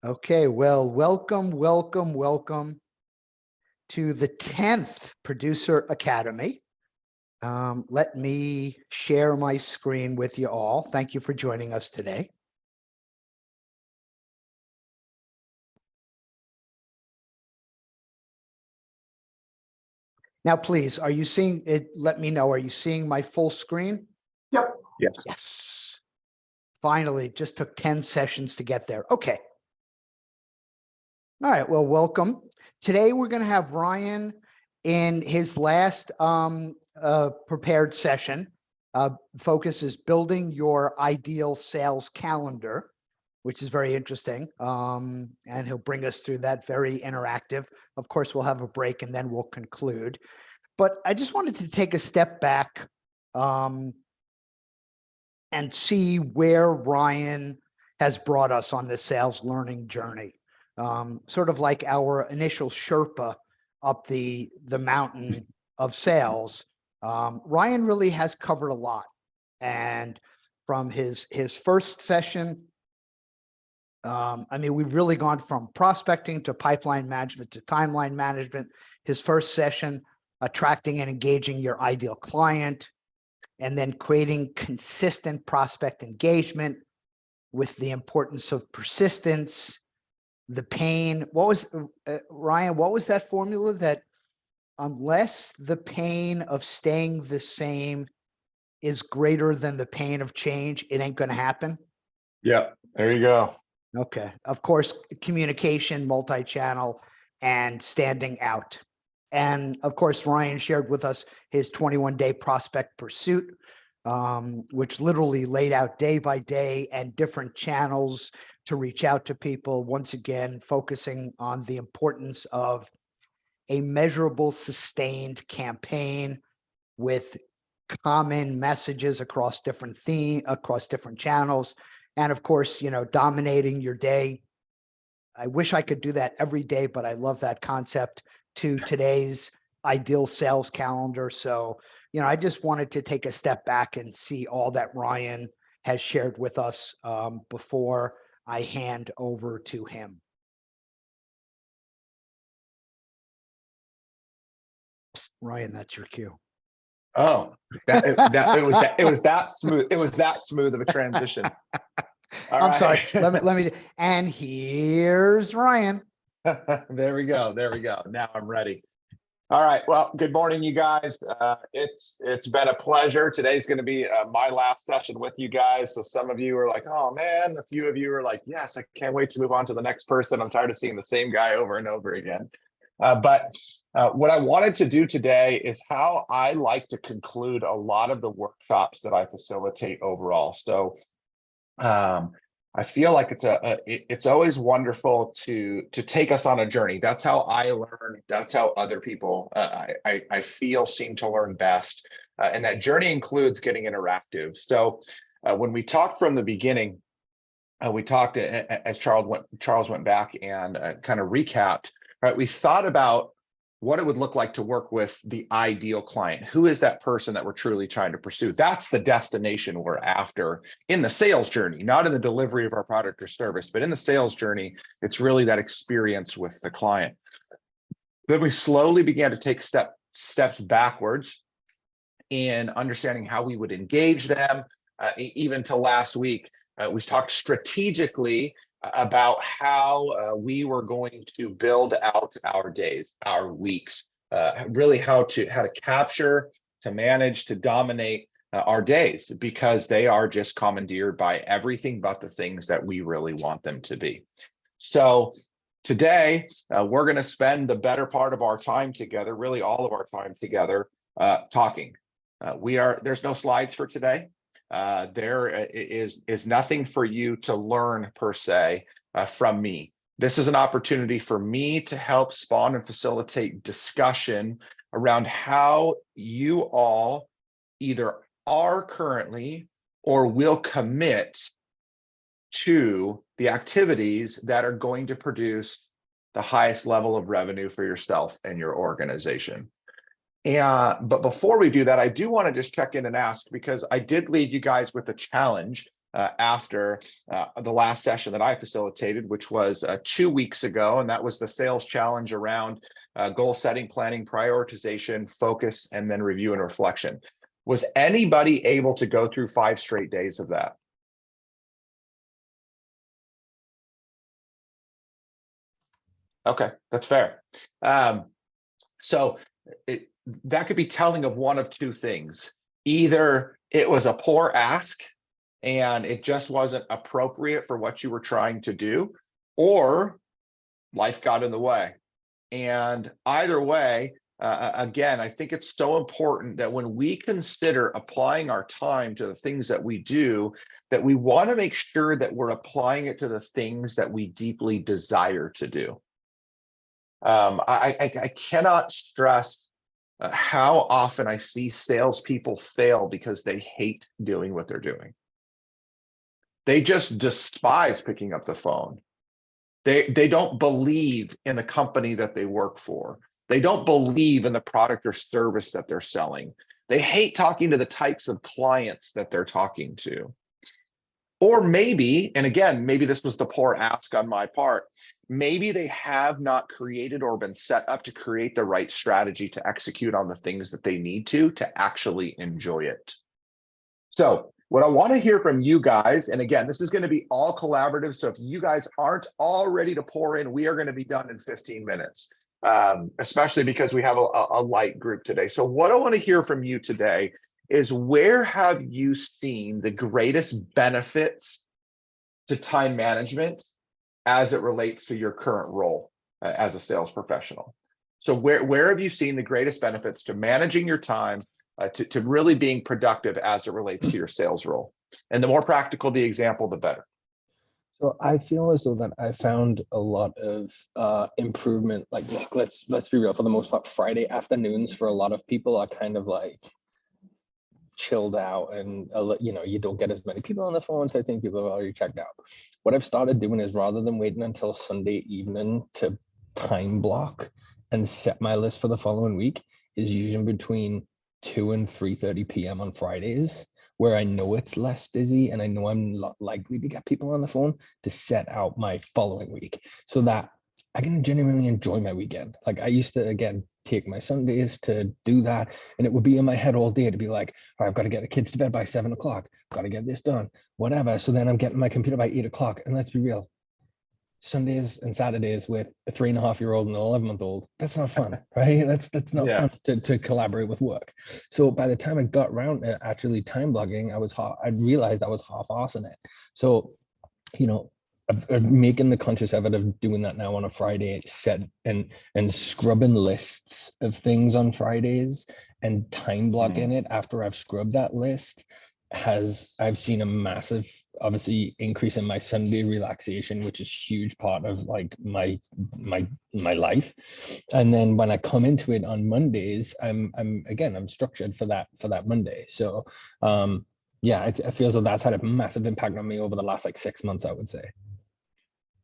Okay, well, welcome to the 10th Producer Academy. Let me share my screen with you all. Thank you for joining us today. Now, please, are you seeing it? Let me know. Are you seeing my full screen? Yep. Yes. Yes. Finally, it just took 10 sessions to get there. Okay. All right, well, welcome. Today, we're going to have Ryan in his last prepared session. Focus is building your ideal sales calendar, which is very interesting. And he'll bring us through that, very interactive. Of course, we'll have a break and then we'll conclude. But I just wanted to take a step back and see where Ryan has brought us on this sales learning journey. Sort of like our initial Sherpa up the mountain of sales. Ryan really has covered a lot. And from his first session, I mean, we've really gone from prospecting to pipeline management to timeline management. His first session, attracting and engaging your ideal client, and then creating consistent prospect engagement with the importance of persistence, the pain. What was, Ryan, what was that formula that unless the pain of staying the same is greater than the pain of change, it ain't going to happen? Yeah, there you go. Okay. Of course, communication, multi-channel, and standing out. And of course, Ryan shared with us his 21-day prospect pursuit, which literally laid out day by day and different channels to reach out to people. Once again, focusing on the importance of a measurable, sustained campaign with common messages across different across different channels. And of course, you know, dominating your day. I wish I could do that every day, but I love that concept to today's ideal sales calendar. So, you know, I just wanted to take a step back and see all that Ryan has shared with us before I hand over to him. Psst, Ryan, that's your cue. Oh, it was that smooth. It was that smooth of a transition. I'm sorry. Let me. And here's Ryan. There we go. There we go. Now I'm ready. All right. Well, good morning, you guys. It's been a pleasure. Today's going to be my last session with you guys. So some of you are like, oh man. A few of you are like, yes, I can't wait to move on to the next person. I'm tired of seeing the same guy over and over again. But what I wanted to do today is how I like to conclude a lot of the workshops that I facilitate overall. So I feel like it's always wonderful to take us on a journey. That's how I learn. That's how other people I feel seem to learn best. And that journey includes getting interactive. So when we talked from the beginning, we talked as Charles went back and kind of recapped. Right, we thought about what it would look like to work with the ideal client. Who is that person that we're truly trying to pursue? That's the destination we're after in the sales journey, not in the delivery of our product or service, but in the sales journey, it's really that experience with the client. Then we slowly began to take steps backwards in understanding how we would engage them. Even to last week, we talked strategically about how we were going to build out our days, our weeks, really how to capture, to manage, to dominate our days, because they are just commandeered by everything but the things that we really want them to be. So today, we're going to spend the better part of our time together, really all of our time together, talking. There's no slides for today. There is nothing for you to learn per se from me. This is an opportunity for me to help spawn and facilitate discussion around how you all either are currently or will commit to the activities that are going to produce the highest level of revenue for yourself and your organization. But before we do that, I do want to just check in and ask, because I did leave you guys with a challenge after the last session that I facilitated, which was 2 weeks ago. And that was the sales challenge around goal setting, planning, prioritization, focus, and then review and reflection. Was anybody able to go through 5 straight days of that? Okay, that's fair. So that could be telling of one of 2 things. Either it was a poor ask and it just wasn't appropriate for what you were trying to do, or life got in the way. And either way, again, I think it's so important that when we consider applying our time to the things that we do, that we want to make sure that we're applying it to the things that we deeply desire to do. I cannot stress how often I see salespeople fail because they hate doing what they're doing. They just despise picking up the phone. They don't believe in the company that they work for. They don't believe in the product or service that they're selling. They hate talking to the types of clients that they're talking to. Or maybe, and again, maybe this was the poor ask on my part, maybe they have not created or been set up to create the right strategy to execute on the things that they need to actually enjoy it. So what I want to hear from you guys, and again, this is going to be all collaborative. So if you guys aren't all ready to pour in, we are going to be done in 15 minutes, especially because we have a light group today. So what I want to hear from you today is, where have you seen the greatest benefits to time management as it relates to your current role as a sales professional? So where have you seen the greatest benefits to managing your time, to really being productive as it relates to your sales role? And the more practical the example, the better. So I feel as though that I found a lot of improvement. Like, look, let's be real. For the most part, Friday afternoons for a lot of people are kind of like chilled out, and you don't get as many people on the phone, so I think people have already checked out. What I've started doing is, rather than waiting until Sunday evening to time block and set my list for the following week, is using between 2 and 3:30 p.m. on Fridays, where I know it's less busy and I know I'm not likely to get people on the phone, to set out my following week so that I can genuinely enjoy my weekend. Like, I used to, again, take my Sundays to do that, and it would be in my head all day to be like, all right, I've got to get the kids to bed by 7 o'clock, got to get this done, whatever. So then I'm getting my computer by 8 o'clock. And let's be real, Sundays and Saturdays with a 3.5-year-old and an 11-month-old, that's not fun, right? That's not fun to collaborate with work. So by the time I got around to actually time blocking, I realized I was half-assing it. So, I'm making the conscious effort of doing that now on a Friday, set and scrubbing lists of things on Fridays and time blocking it after I've scrubbed that list. I've seen a massive, obviously, increase in my Sunday relaxation, which is a huge part of like my life. And then when I come into it on Mondays, I'm structured for that Monday. So yeah, I feel as though that's had a massive impact on me over the last like 6 months, I would say.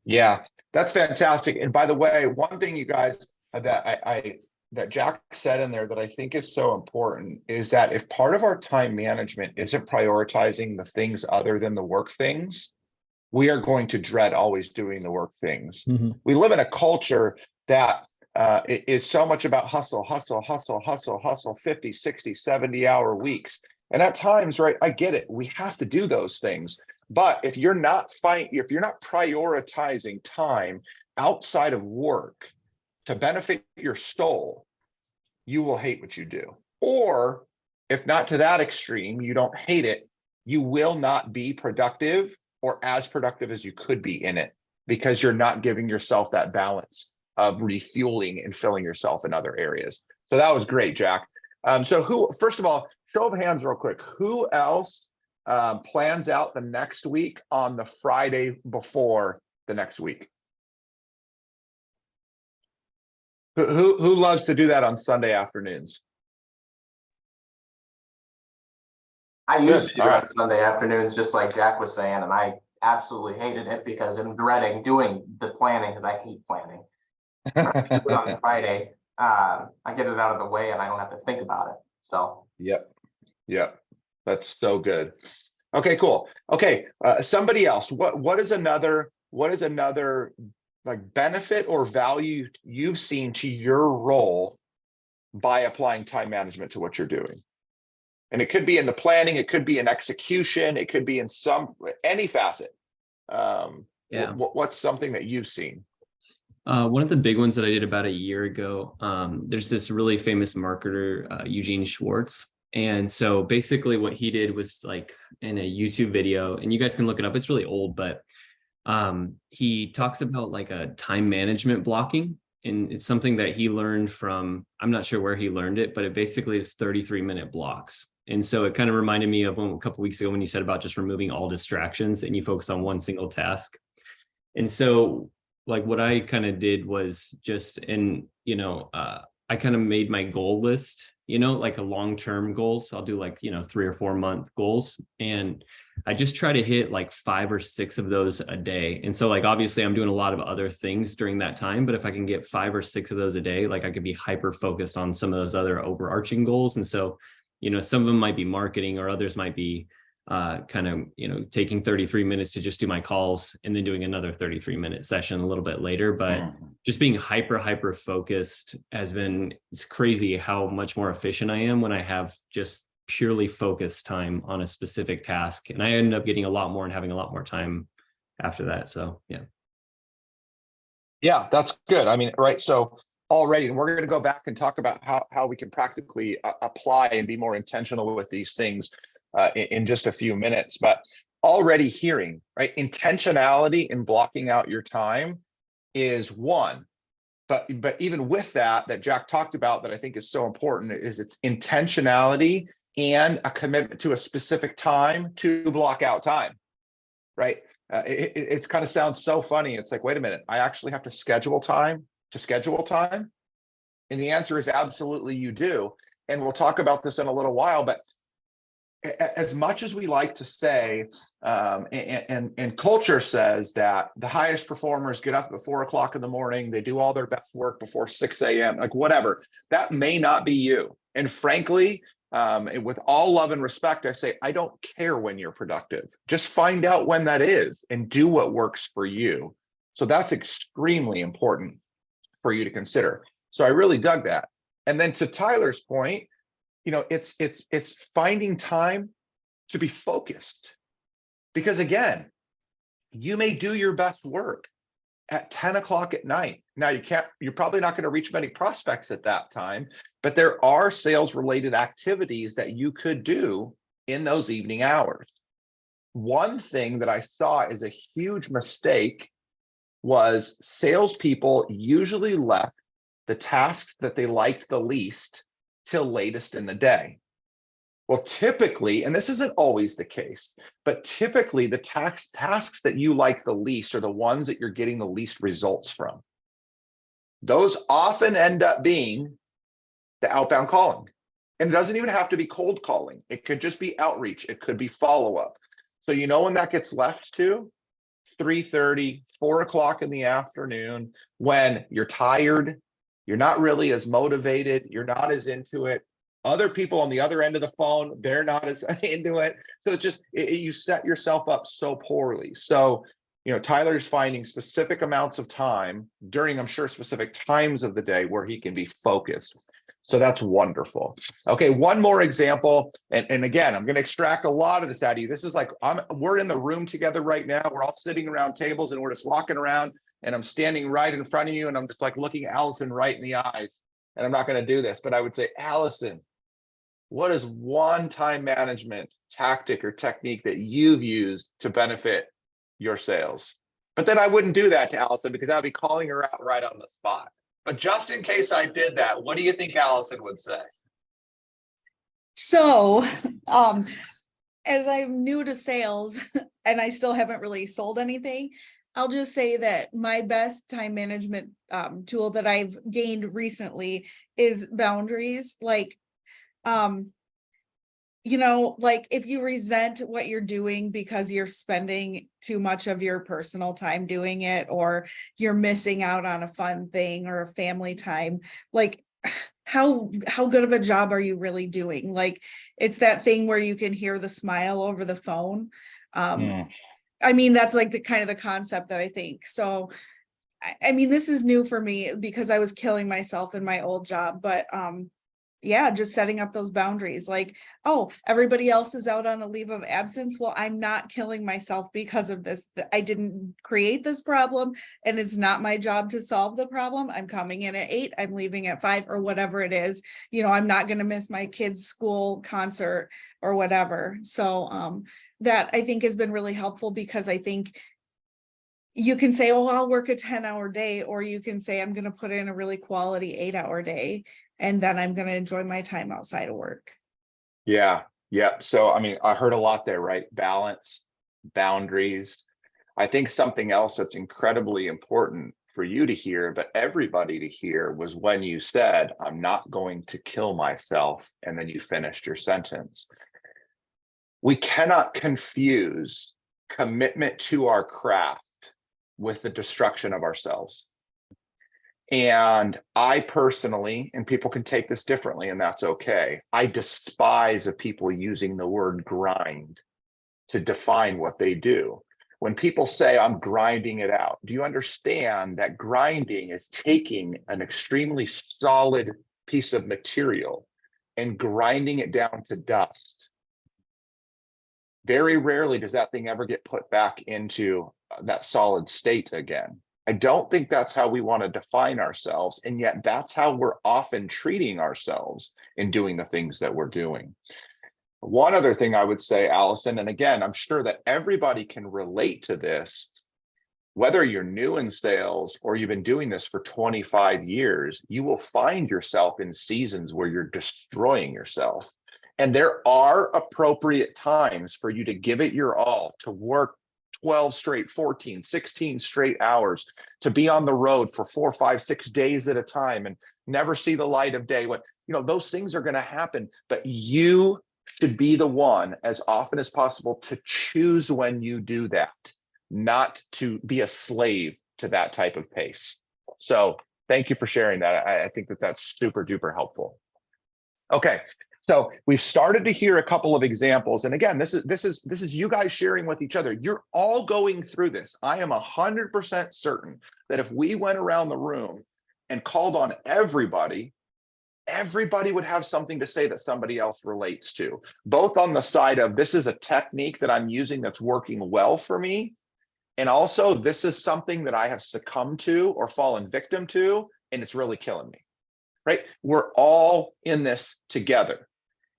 Yeah, that's fantastic. And by the way, one thing, you guys, that Jack said in there that I think is so important is that if part of our time management isn't prioritizing the things other than the work things, we are going to dread always doing the work things. Mm-hmm. We live in a culture that is so much about hustle, 50, 60, 70-hour weeks. And at times, right, I get it, we have to do those things. But if you're not prioritizing time outside of work to benefit your soul, you will hate what you do. Or if not to that extreme, you don't hate it, you will not be productive or as productive as you could be in it, because you're not giving yourself that balance of refueling and filling yourself in other areas. So that was great, Jack. So first of all, show of hands real quick, who else plans out the next week on the Friday before the next week? Who loves to do that on Sunday afternoons? I used to do it on Sunday afternoons, just like Jack was saying, and I absolutely hated it because I'm dreading doing the planning, because I hate planning. Do it on Friday, I get it out of the way and I don't have to think about it. So Yep. That's so good. Okay, cool. Okay, somebody else. What is another like benefit or value you've seen to your role by applying time management to what you're doing? And it could be in the planning, it could be in execution, it could be in any facet. Yeah. What's something that you've seen? One of the big ones that I did about a year ago, there's this really famous marketer, Eugene Schwartz. And so basically what he did was like in a YouTube video, and you guys can look it up, it's really old, but he talks about like a time management blocking. And it's something that he learned from, I'm not sure where he learned it, but it basically is 33-minute blocks. And so it kind of reminded me of a couple of weeks ago when you said about just removing all distractions and you focus on one single task. And so like what I kind of did was just, I kind of made my goal list, like a long-term goals. I'll do like, 3 or 4 month goals. And I just try to hit like 5 or 6 of those a day. And so like, obviously I'm doing a lot of other things during that time, but if I can get 5 or 6 of those a day, like I could be hyper focused on some of those other overarching goals. And so, some of them might be marketing or others might be taking 33 minutes to just do my calls and then doing another 33-minute session a little bit later. But just being hyper focused it's crazy how much more efficient I am when I have just purely focused time on a specific task. And I end up getting a lot more and having a lot more time after that. So, yeah. Yeah, that's good. I mean, right. So already, and we're going to go back and talk about how we can practically apply and be more intentional with these things in just a few minutes, but already hearing, right? Intentionality in blocking out your time is one, but even with that Jack talked about that I think is so important is it's intentionality and a commitment to a specific time to block out time, right? It kind of sounds so funny. It's like, wait a minute, I actually have to schedule time to schedule time? And the answer is absolutely you do. And we'll talk about this in a little while, but as much as we like to say, and culture says that the highest performers get up at 4 o'clock in the morning, they do all their best work before 6 a.m., like whatever, that may not be you. And frankly, with all love and respect, I say, I don't care when you're productive. Just find out when that is and do what works for you. So that's extremely important for you to consider. So I really dug that. And then to Tyler's point, it's finding time to be focused, because again, you may do your best work at 10 o'clock at night. Now you're probably not going to reach many prospects at that time, but there are sales related activities that you could do in those evening hours. One thing that I saw is a huge mistake was salespeople usually left the tasks that they liked the least till latest in the day. Well, typically, and this isn't always the case, but typically the tasks that you like the least are the ones that you're getting the least results from. Those often end up being the outbound calling. And it doesn't even have to be cold calling. It could just be outreach. It could be follow-up. So when that gets left to 3:30, 4 o'clock in the afternoon, when you're tired, you're not really as motivated, you're not as into it. Other people on the other end of the phone, they're not as into it. So it's just, you set yourself up so poorly. So, Tyler's finding specific amounts of time during, I'm sure, specific times of the day where he can be focused. So that's wonderful. Okay, one more example. And again, I'm going to extract a lot of this out of you. This is like, we're in the room together right now. We're all sitting around tables and we're just walking around, and I'm standing right in front of you, and I'm just like looking Allison right in the eyes. And I'm not going to do this, but I would say, Allison, what is one time management tactic or technique that you've used to benefit your sales? But then I wouldn't do that to Allison because I'd be calling her out right on the spot. But just in case I did that, what do you think Allison would say? So, as I'm new to sales and I still haven't really sold anything, I'll just say that my best time management tool that I've gained recently is boundaries. Like, if you resent what you're doing because you're spending too much of your personal time doing it, or you're missing out on a fun thing or a family time, like how good of a job are you really doing? Like, it's that thing where you can hear the smile over the phone. I mean, that's like the kind of the concept that I think. So, I mean, this is new for me because I was killing myself in my old job, but yeah, just setting up those boundaries. Like, oh, everybody else is out on a leave of absence. Well, I'm not killing myself because of this. I didn't create this problem, and it's not my job to solve the problem. I'm coming in at 8, I'm leaving at 5, or whatever it is. You know, I'm not going to miss my kids' school concert or whatever. So that I think has been really helpful, because I think you can say, oh, I'll work a 10-hour day, or you can say, I'm going to put in a really quality 8-hour day, and then I'm going to enjoy my time outside of work. Yeah. So, I mean, I heard a lot there, right? Balance, boundaries. I think something else that's incredibly important for you to hear, but everybody to hear, was when you said, I'm not going to kill myself, and then you finished your sentence. We cannot confuse commitment to our craft with the destruction of ourselves. And I personally, and people can take this differently, and that's okay, I despise of people using the word grind to define what they do. When people say, I'm grinding it out, do you understand that grinding is taking an extremely solid piece of material and grinding it down to dust? Very rarely does that thing ever get put back into that solid state again. I don't think that's how we want to define ourselves, and yet that's how we're often treating ourselves in doing the things that we're doing. One other thing I would say, Allison, and again, I'm sure that everybody can relate to this, whether you're new in sales or you've been doing this for 25 years, you will find yourself in seasons where you're destroying yourself. And there are appropriate times for you to give it your all, to work 12 straight, 14, 16 straight hours, to be on the road for 4, 5, 6 days at a time and never see the light of day. When, you know, those things are going to happen, but you should be the one as often as possible to choose when you do that, not to be a slave to that type of pace. So thank you for sharing that. I think that that's super duper helpful. Okay. So we've started to hear a couple of examples. And again, this is you guys sharing with each other. You're all going through this. I am 100% certain that if we went around the room and called on everybody would have something to say that somebody else relates to, both on the side of, this is a technique that I'm using that's working well for me, and also this is something that I have succumbed to or fallen victim to, and it's really killing me, right? We're all in this together.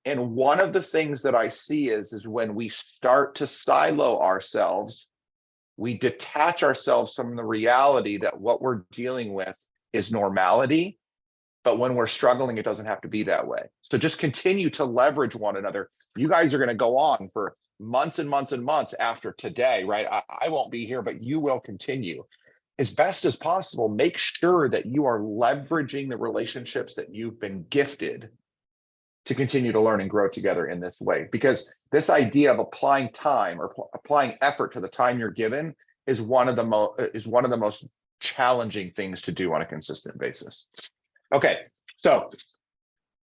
And one of the things that I see is when we start to silo ourselves, we detach ourselves from the reality that what we're dealing with is normality. But when we're struggling, it doesn't have to be that way. So just continue to leverage one another. You guys are going to go on for months and months and months after today, right? I won't be here, but you will continue. As best as possible, make sure that you are leveraging the relationships that you've been gifted to continue to learn and grow together in this way. Because this idea of applying time or applying effort to the time you're given is one of the most challenging things to do on a consistent basis. Okay, so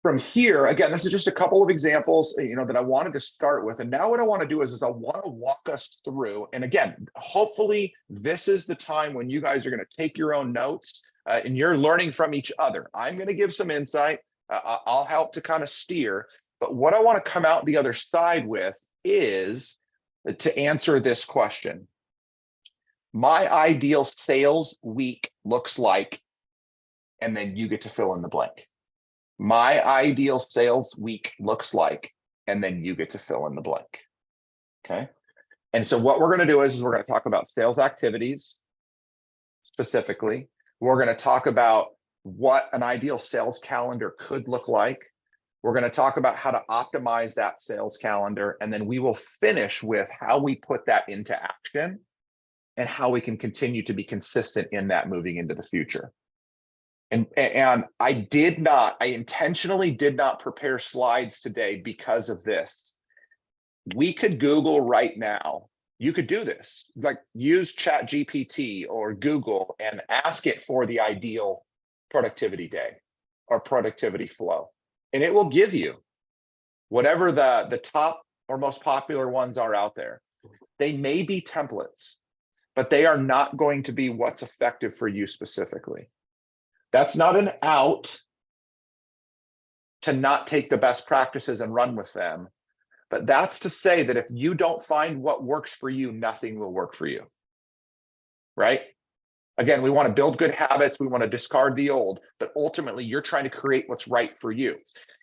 from here, again, this is just a couple of examples, that I wanted to start with. And now what I want to do is I want to walk us through. And again, hopefully this is the time when you guys are going to take your own notes and you're learning from each other. I'm going to give some insight. I'll help to kind of steer. But what I want to come out the other side with is to answer this question. My ideal sales week looks like, and then you get to fill in the blank. My ideal sales week looks like, and then you get to fill in the blank. Okay. And so what we're going to do is we're going to talk about sales activities specifically. We're going to talk about what an ideal sales calendar could look like. We're going to talk about how to optimize that sales calendar. And then we will finish with how we put that into action and how we can continue to be consistent in that moving into the future. And I intentionally did not prepare slides today because of this. We could Google right now. You could do this, like use ChatGPT or Google and ask it for the ideal productivity day. or productivity flow. And it will give you whatever the top or most popular ones are out there. They may be templates, but they are not going to be what's effective for you specifically. That's not an out to not take the best practices and run with them. But that's to say that if you don't find what works for you, nothing will work for you, right? Again, we want to build good habits. We want to discard the old, but ultimately you're trying to create what's right for you.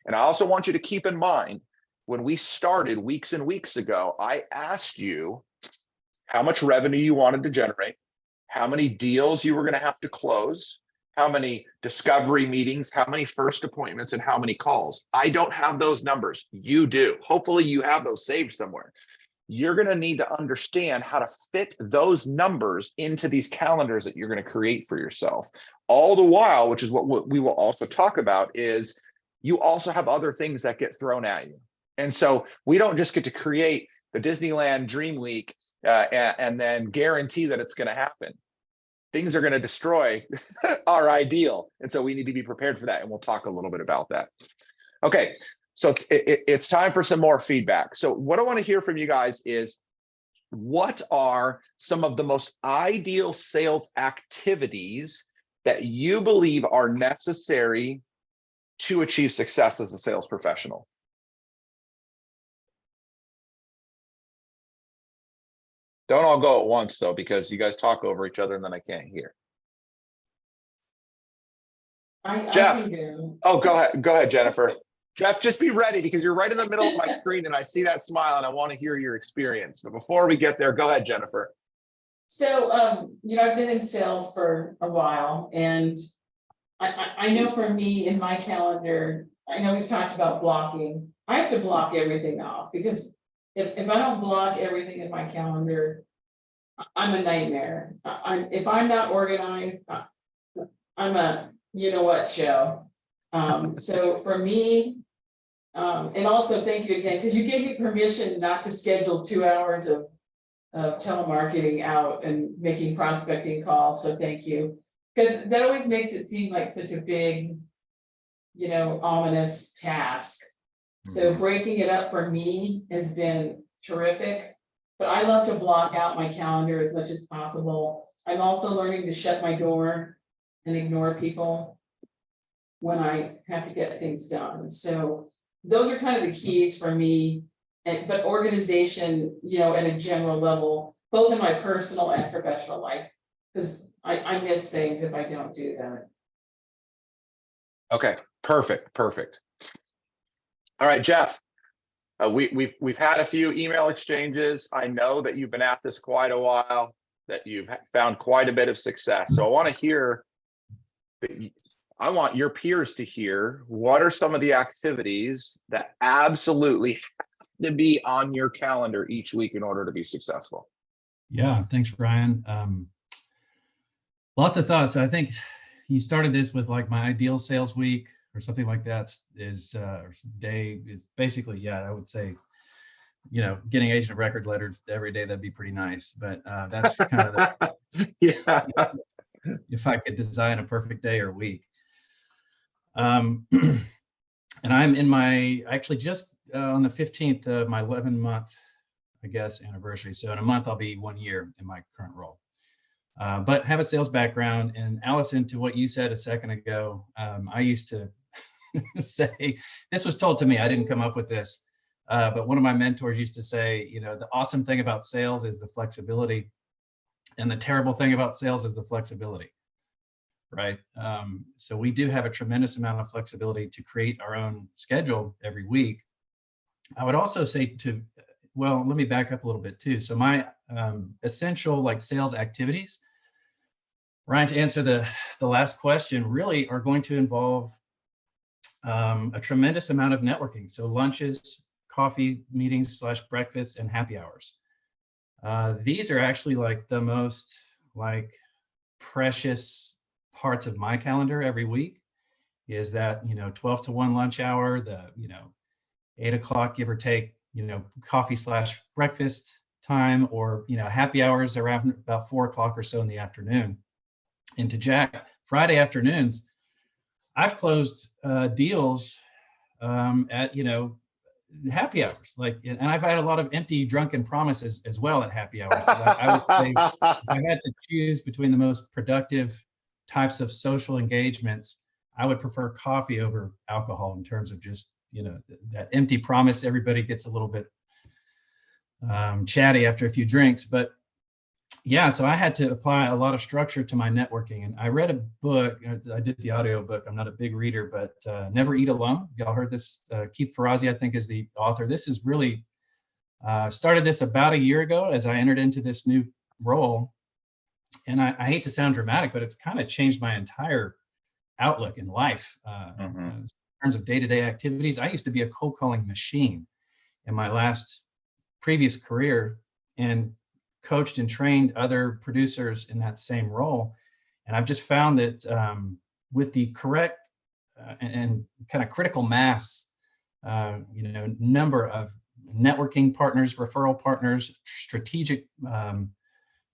And I also want you to keep in mind, when we started weeks and weeks ago, I asked you how much revenue you wanted to generate, how many deals you were going to have to close, how many discovery meetings, how many first appointments, and how many calls. I don't have those numbers. You do. Hopefully you have those saved somewhere. You're going to need to understand how to fit those numbers into these calendars that you're going to create for yourself. All the while, which is what we will also talk about, is you also have other things that get thrown at you. And so we don't just get to create the Disneyland Dream Week and then guarantee that it's going to happen. Things are going to destroy our ideal. And so we need to be prepared for that. And we'll talk a little bit about that. Okay, so it's time for some more feedback. So what I want to hear from you guys is, what are some of the most ideal sales activities that you believe are necessary to achieve success as a sales professional? Don't all go at once though, because you guys talk over each other and then I can't hear. Jeff. I can do. Oh, go ahead, Jennifer. Jeff, just be ready because you're right in the middle of my screen and I see that smile and I want to hear your experience. But before we get there, go ahead, Jennifer. So, I've been in sales for a while, and I know for me in my calendar, I know we've talked about blocking. I have to block everything off, because if I don't block everything in my calendar, I'm a nightmare. If I'm not organized, I'm a you know what show. So for me, and also thank you again, because you gave me permission not to schedule 2 hours of telemarketing out and making prospecting calls. So thank you, because that always makes it seem like such a big, ominous task. So breaking it up for me has been terrific, but I love to block out my calendar as much as possible. I'm also learning to shut my door and ignore people when I have to get things done. So those are kind of the keys for me. But organization, at a general level, both in my personal and professional life, because I miss things if I don't do that. Okay, perfect. All right, Jeff, we've had a few email exchanges. I know that you've been at this quite a while, that you've found quite a bit of success. So I want to hear, I want your peers to hear, what are some of the activities that absolutely have to be on your calendar each week in order to be successful? Yeah, thanks, Brian. Lots of thoughts. I think you started this with like my ideal sales week or something like that or day is basically, yeah, I would say, getting agent of record letters every day, that'd be pretty nice. But that's kind of yeah. If I could design a perfect day or week. And I'm in actually just on the 15th of my 11-month, I guess, anniversary. So in a month, I'll be 1 year in my current role. But have a sales background. And Allison, to what you said a second ago, I used to say, this was told to me, I didn't come up with this, but one of my mentors used to say, the awesome thing about sales is the flexibility, and the terrible thing about sales is the flexibility, right? So we do have a tremendous amount of flexibility to create our own schedule every week. I would also say let me back up a little bit too. So my essential sales activities, Ryan, to answer the last question, really are going to involve a tremendous amount of networking. So lunches, coffee meetings / breakfasts, and happy hours. These are actually the most precious parts of my calendar every week, is that 12 to 1 lunch hour, the 8 o'clock give or take coffee / breakfast time, or happy hours around about 4 o'clock or so in the afternoon. And to Jack, Friday afternoons, I've closed deals at, happy hours, and I've had a lot of empty drunken promises as well at happy hours. So I would say if I had to choose between the most productive types of social engagements, I would prefer coffee over alcohol in terms of just, that empty promise. Everybody gets a little bit chatty after a few drinks, but yeah, so I had to apply a lot of structure to my networking. And I read a book, I did the audio book. I'm not a big reader, but Never Eat Alone. Y'all heard this? Keith Ferrazzi, I think, is the author. This is really, started this about a year ago as I entered into this new role. And I hate to sound dramatic, but it's kind of changed my entire outlook in life in terms of day-to-day activities. I used to be a cold calling machine in my previous career, and coached and trained other producers in that same role. And I've just found that with the correct and kind of critical mass, number of networking partners, referral partners, strategic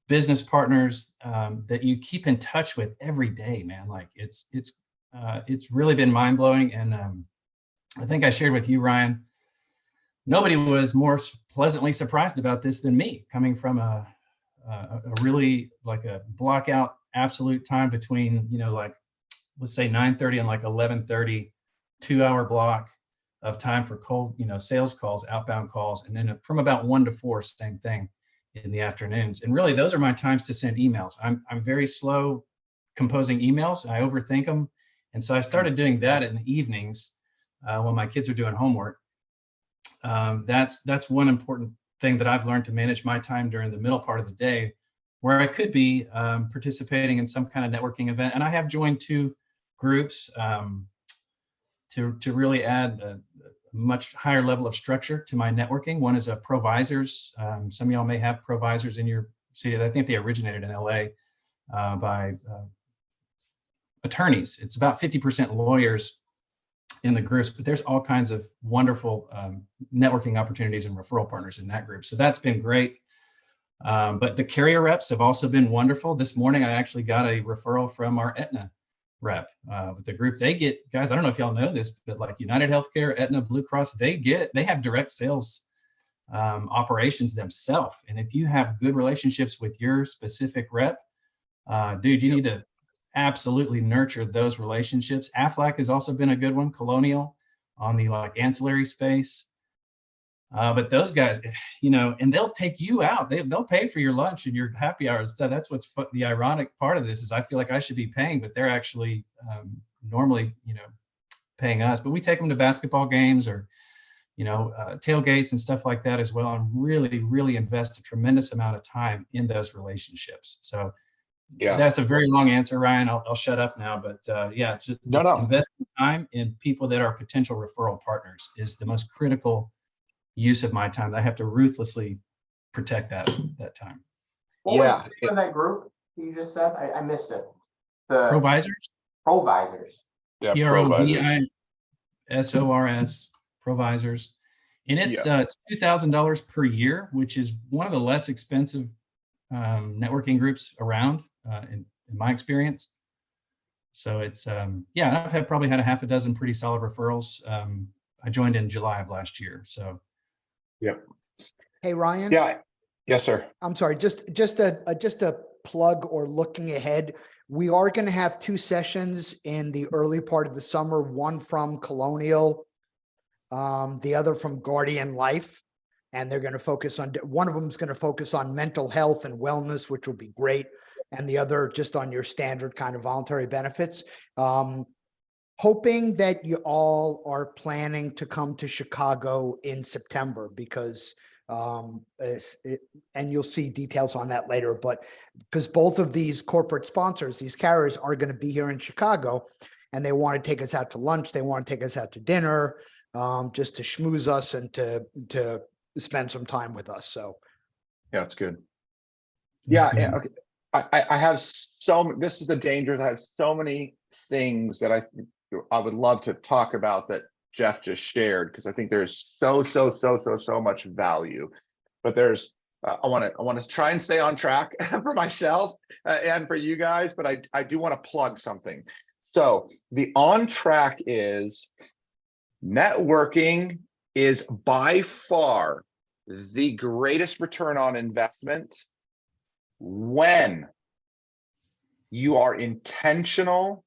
business partners that you keep in touch with every day, man, like it's really been mind blowing. And I think I shared with you, Ryan, nobody was more pleasantly surprised about this than me, coming from a really like a block out absolute time between, let's say 9:30 and like 11:30, 2-hour block of time for cold, sales calls, outbound calls. And then from about 1 to 4, same thing in the afternoons. And really those are my times to send emails. I'm very slow composing emails. I overthink them. And so I started doing that in the evenings when my kids are doing homework. That's one important thing that I've learned to manage my time during the middle part of the day, where I could be participating in some kind of networking event. And I have joined 2 groups to really add a much higher level of structure to my networking. One is a Provisors. Some of y'all may have Provisors in your city. I think they originated in LA by attorneys. It's about 50% lawyers in the groups, but there's all kinds of wonderful networking opportunities and referral partners in that group. So that's been great. But the carrier reps have also been wonderful. This morning, I actually got a referral from our Aetna rep with the group. They get, guys, I don't know if y'all know this, but like United Healthcare, Aetna, Blue Cross, they have direct sales operations themselves. And if you have good relationships with your specific rep, dude, you need to absolutely nurture those relationships. Aflac has also been a good one, Colonial on the like ancillary space. But those guys, and they'll take you out. They'll pay for your lunch and your happy hours stuff. That's what's the ironic part of this is I feel like I should be paying, but they're actually normally, paying us. But we take them to basketball games or, tailgates and stuff like that as well, and really, really invest a tremendous amount of time in those relationships. So yeah, that's a very long answer, Ryan. I'll shut up now, but yeah, it's just investing time in people that are potential referral partners is the most critical use of my time. I have to ruthlessly protect that time. What was the name of that group you just said? I missed it. The Provisors. Yeah, Provisors. Provisors. And it's $2,000 per year, which is one of the less expensive networking groups around in my experience. So it's I've probably had a half a dozen pretty solid referrals. I joined in July of last year. So yep. Hey, Ryan. Yeah. Yes, sir. I'm sorry. Just a plug or looking ahead. We are going to have 2 sessions in the early part of the summer. One from Colonial, the other from Guardian Life, and they're going to focus on. One of them is going to focus on mental health and wellness, which will be great, and the other just on your standard kind of voluntary benefits. Hoping that you all are planning to come to Chicago in September because, and you'll see details on that later, but because both of these corporate sponsors, these carriers are going to be here in Chicago and they want to take us out to lunch. They want to take us out to dinner, just to schmooze us and to spend some time with us. So. Yeah, it's good. That's Yeah. good. Okay. I have this is the danger. I have so many things that I would love to talk about that Jeff just shared, because I think there's so much value, but there's I want to try and stay on track for myself and for you guys, but I do want to plug something. So the on track is networking is by far the greatest return on investment when you are intentional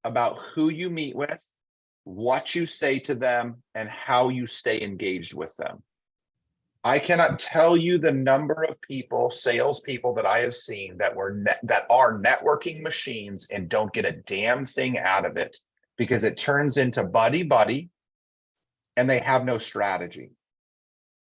about who you meet with, what you say to them, and how you stay engaged with them. I cannot tell you the number of people, salespeople that I have seen that are networking machines and don't get a damn thing out of it because it turns into buddy and they have no strategy.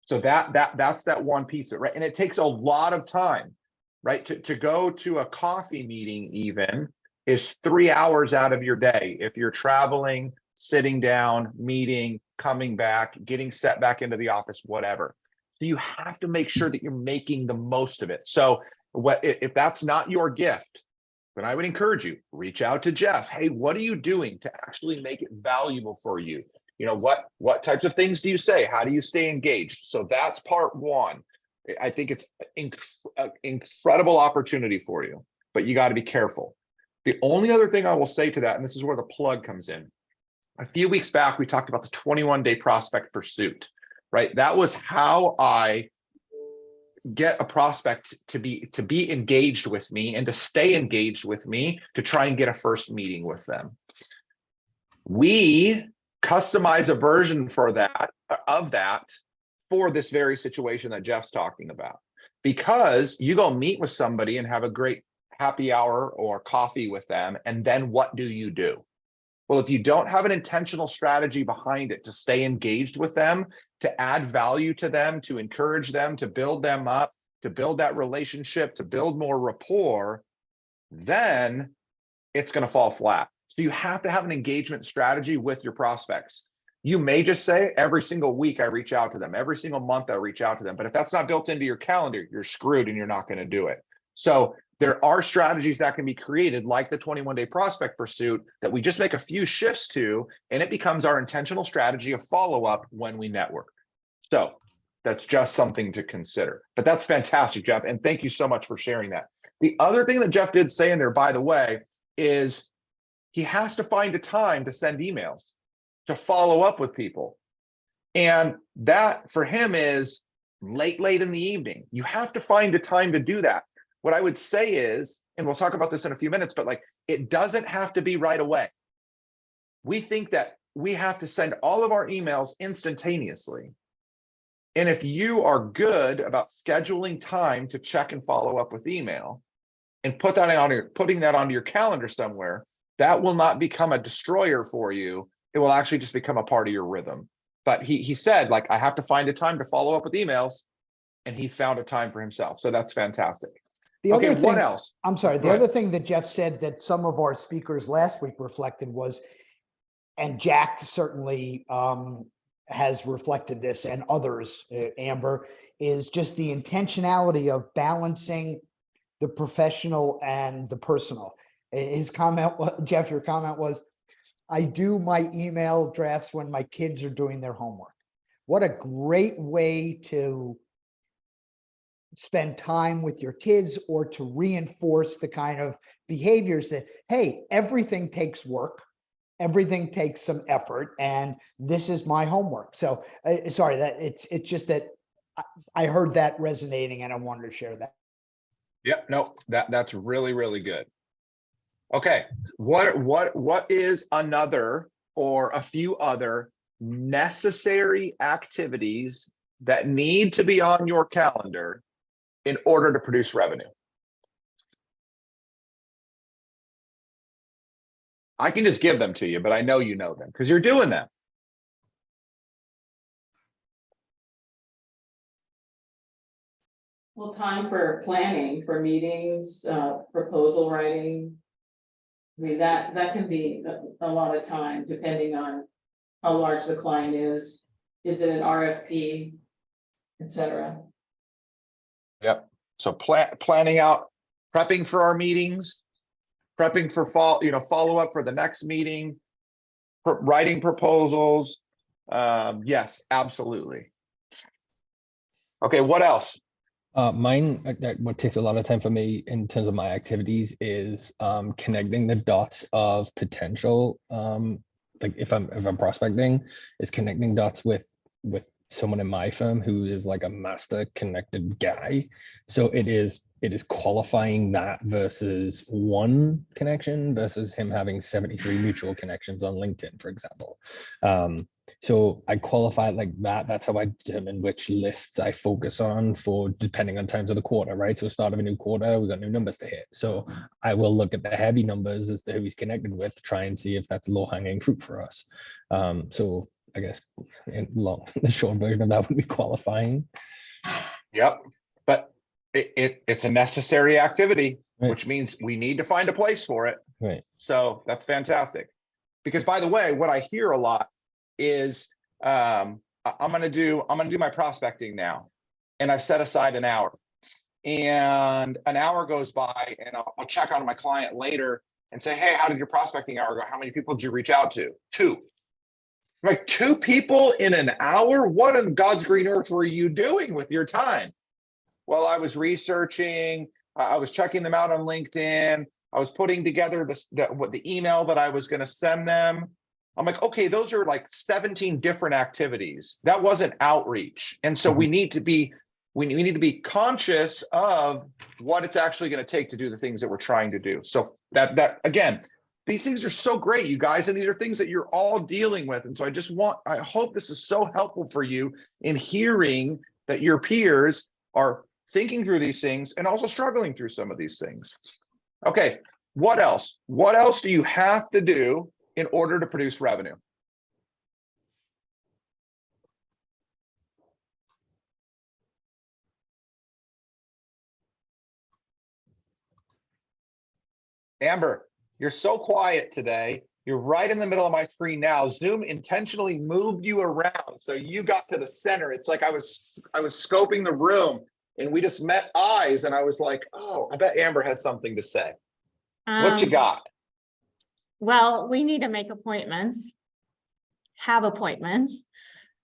So that's that one piece of it, right? And it takes a lot of time, right? To go to a coffee meeting even is 3 hours out of your day. If you're traveling, sitting down, meeting, coming back, getting set back into the office, whatever. So you have to make sure that you're making the most of it. So if that's not your gift, then I would encourage you, reach out to Jeff. Hey, what are you doing to actually make it valuable for you? You know, what types of things do you say? How do you stay engaged? So that's part one. I think it's an incredible opportunity for you, but you got to be careful. The only other thing I will say to that, and this is where the plug comes in. A few weeks back, we talked about the 21-day prospect pursuit, right? That was how I get a prospect to be engaged with me and to stay engaged with me to try and get a first meeting with them. We customize a version for that for this very situation that Jeff's talking about, because you go meet with somebody and have a great happy hour or coffee with them, and then what do? Well, if you don't have an intentional strategy behind it to stay engaged with them, to add value to them, to encourage them, to build them up, to build that relationship, to build more rapport, then it's going to fall flat. So you have to have an engagement strategy with your prospects. You may just say every single week I reach out to them, every single month I reach out to them. But if that's not built into your calendar, you're screwed and you're not going to do it. So there are strategies that can be created, like the 21-day prospect pursuit, that we just make a few shifts to, and it becomes our intentional strategy of follow-up when we network. So that's just something to consider. But that's fantastic, Jeff, and thank you so much for sharing that. The other thing that Jeff did say in there, by the way, is he has to find a time to send emails, to follow up with people. And that for him is late in the evening. You have to find a time to do that. What I would say is, and we'll talk about this in a few minutes, but like, it doesn't have to be right away. We think that we have to send all of our emails instantaneously. And if you are good about scheduling time to check and follow up with email and putting that onto your calendar somewhere, that will not become a destroyer for you. It will actually just become a part of your rhythm. But he said, like, I have to find a time to follow up with emails, and he found a time for himself. So that's fantastic. Okay, what else? I'm sorry. The Go other ahead. thing that Jeff said that some of our speakers last week reflected was, and Jack certainly has reflected this, and others, Amber, is just the intentionality of balancing the professional and the personal. His comment, Jeff, your comment was, I do my email drafts when my kids are doing their homework. What a great way to spend time with your kids, or to reinforce the kind of behaviors that, hey, everything takes work, everything takes some effort, and this is my homework. So sorry, that it's just that I heard that resonating, and I wanted to share that. Yep, no, that's really, really good. Okay, what is another or a few other necessary activities that need to be on your calendar in order to produce revenue? I can just give them to you, but I know you know them because you're doing them. Well, time for planning, for meetings, proposal writing. I mean, that can be a lot of time depending on how large the client is. Is it an RFP, et cetera? Yep. So planning out, prepping for our meetings, prepping for follow up for the next meeting, writing proposals. Yes, absolutely. Okay, what else? Mine, what takes a lot of time for me in terms of my activities is connecting the dots of potential. Like if I'm prospecting, is connecting dots with someone in my firm who is like a master connected guy. So it is qualifying that versus one connection versus him having 73 mutual connections on LinkedIn, for example. So I qualify it like that. That's how I determine which lists I focus on for depending on times of the quarter, right? So start of a new quarter, we've got new numbers to hit. So I will look at the heavy numbers as to who he's connected with to try and see if that's low hanging fruit for us. So I guess the short version of that would be qualifying. Yep. But it's a necessary activity, Right. which means we need to find a place for it. Right. So that's fantastic. Because by the way, what I hear a lot is I'm gonna do my prospecting now. And I've set aside an hour. And an hour goes by and I'll check on my client later and say, hey, how did your prospecting hour go? How many people did you reach out to? 2. Like 2 people in an hour? What in God's green earth were you doing with your time? Well, I was researching, I was checking them out on LinkedIn. I was putting together the email that I was going to send them. I'm like, okay, those are like 17 different activities. That wasn't outreach. And so we need to be conscious of what it's actually going to take to do the things that we're trying to do. So that again, these things are so great, you guys, and these are things that you're all dealing with. And so I hope this is so helpful for you in hearing that your peers are thinking through these things and also struggling through some of these things. Okay, what else? What else do you have to do in order to produce revenue? Amber, you're so quiet today. You're right in the middle of my screen now. Zoom intentionally moved you around, so you got to the center. It's like I was scoping the room and we just met eyes and I was like, oh, I bet Amber has something to say. What you got? Well, we need to make appointments, have appointments,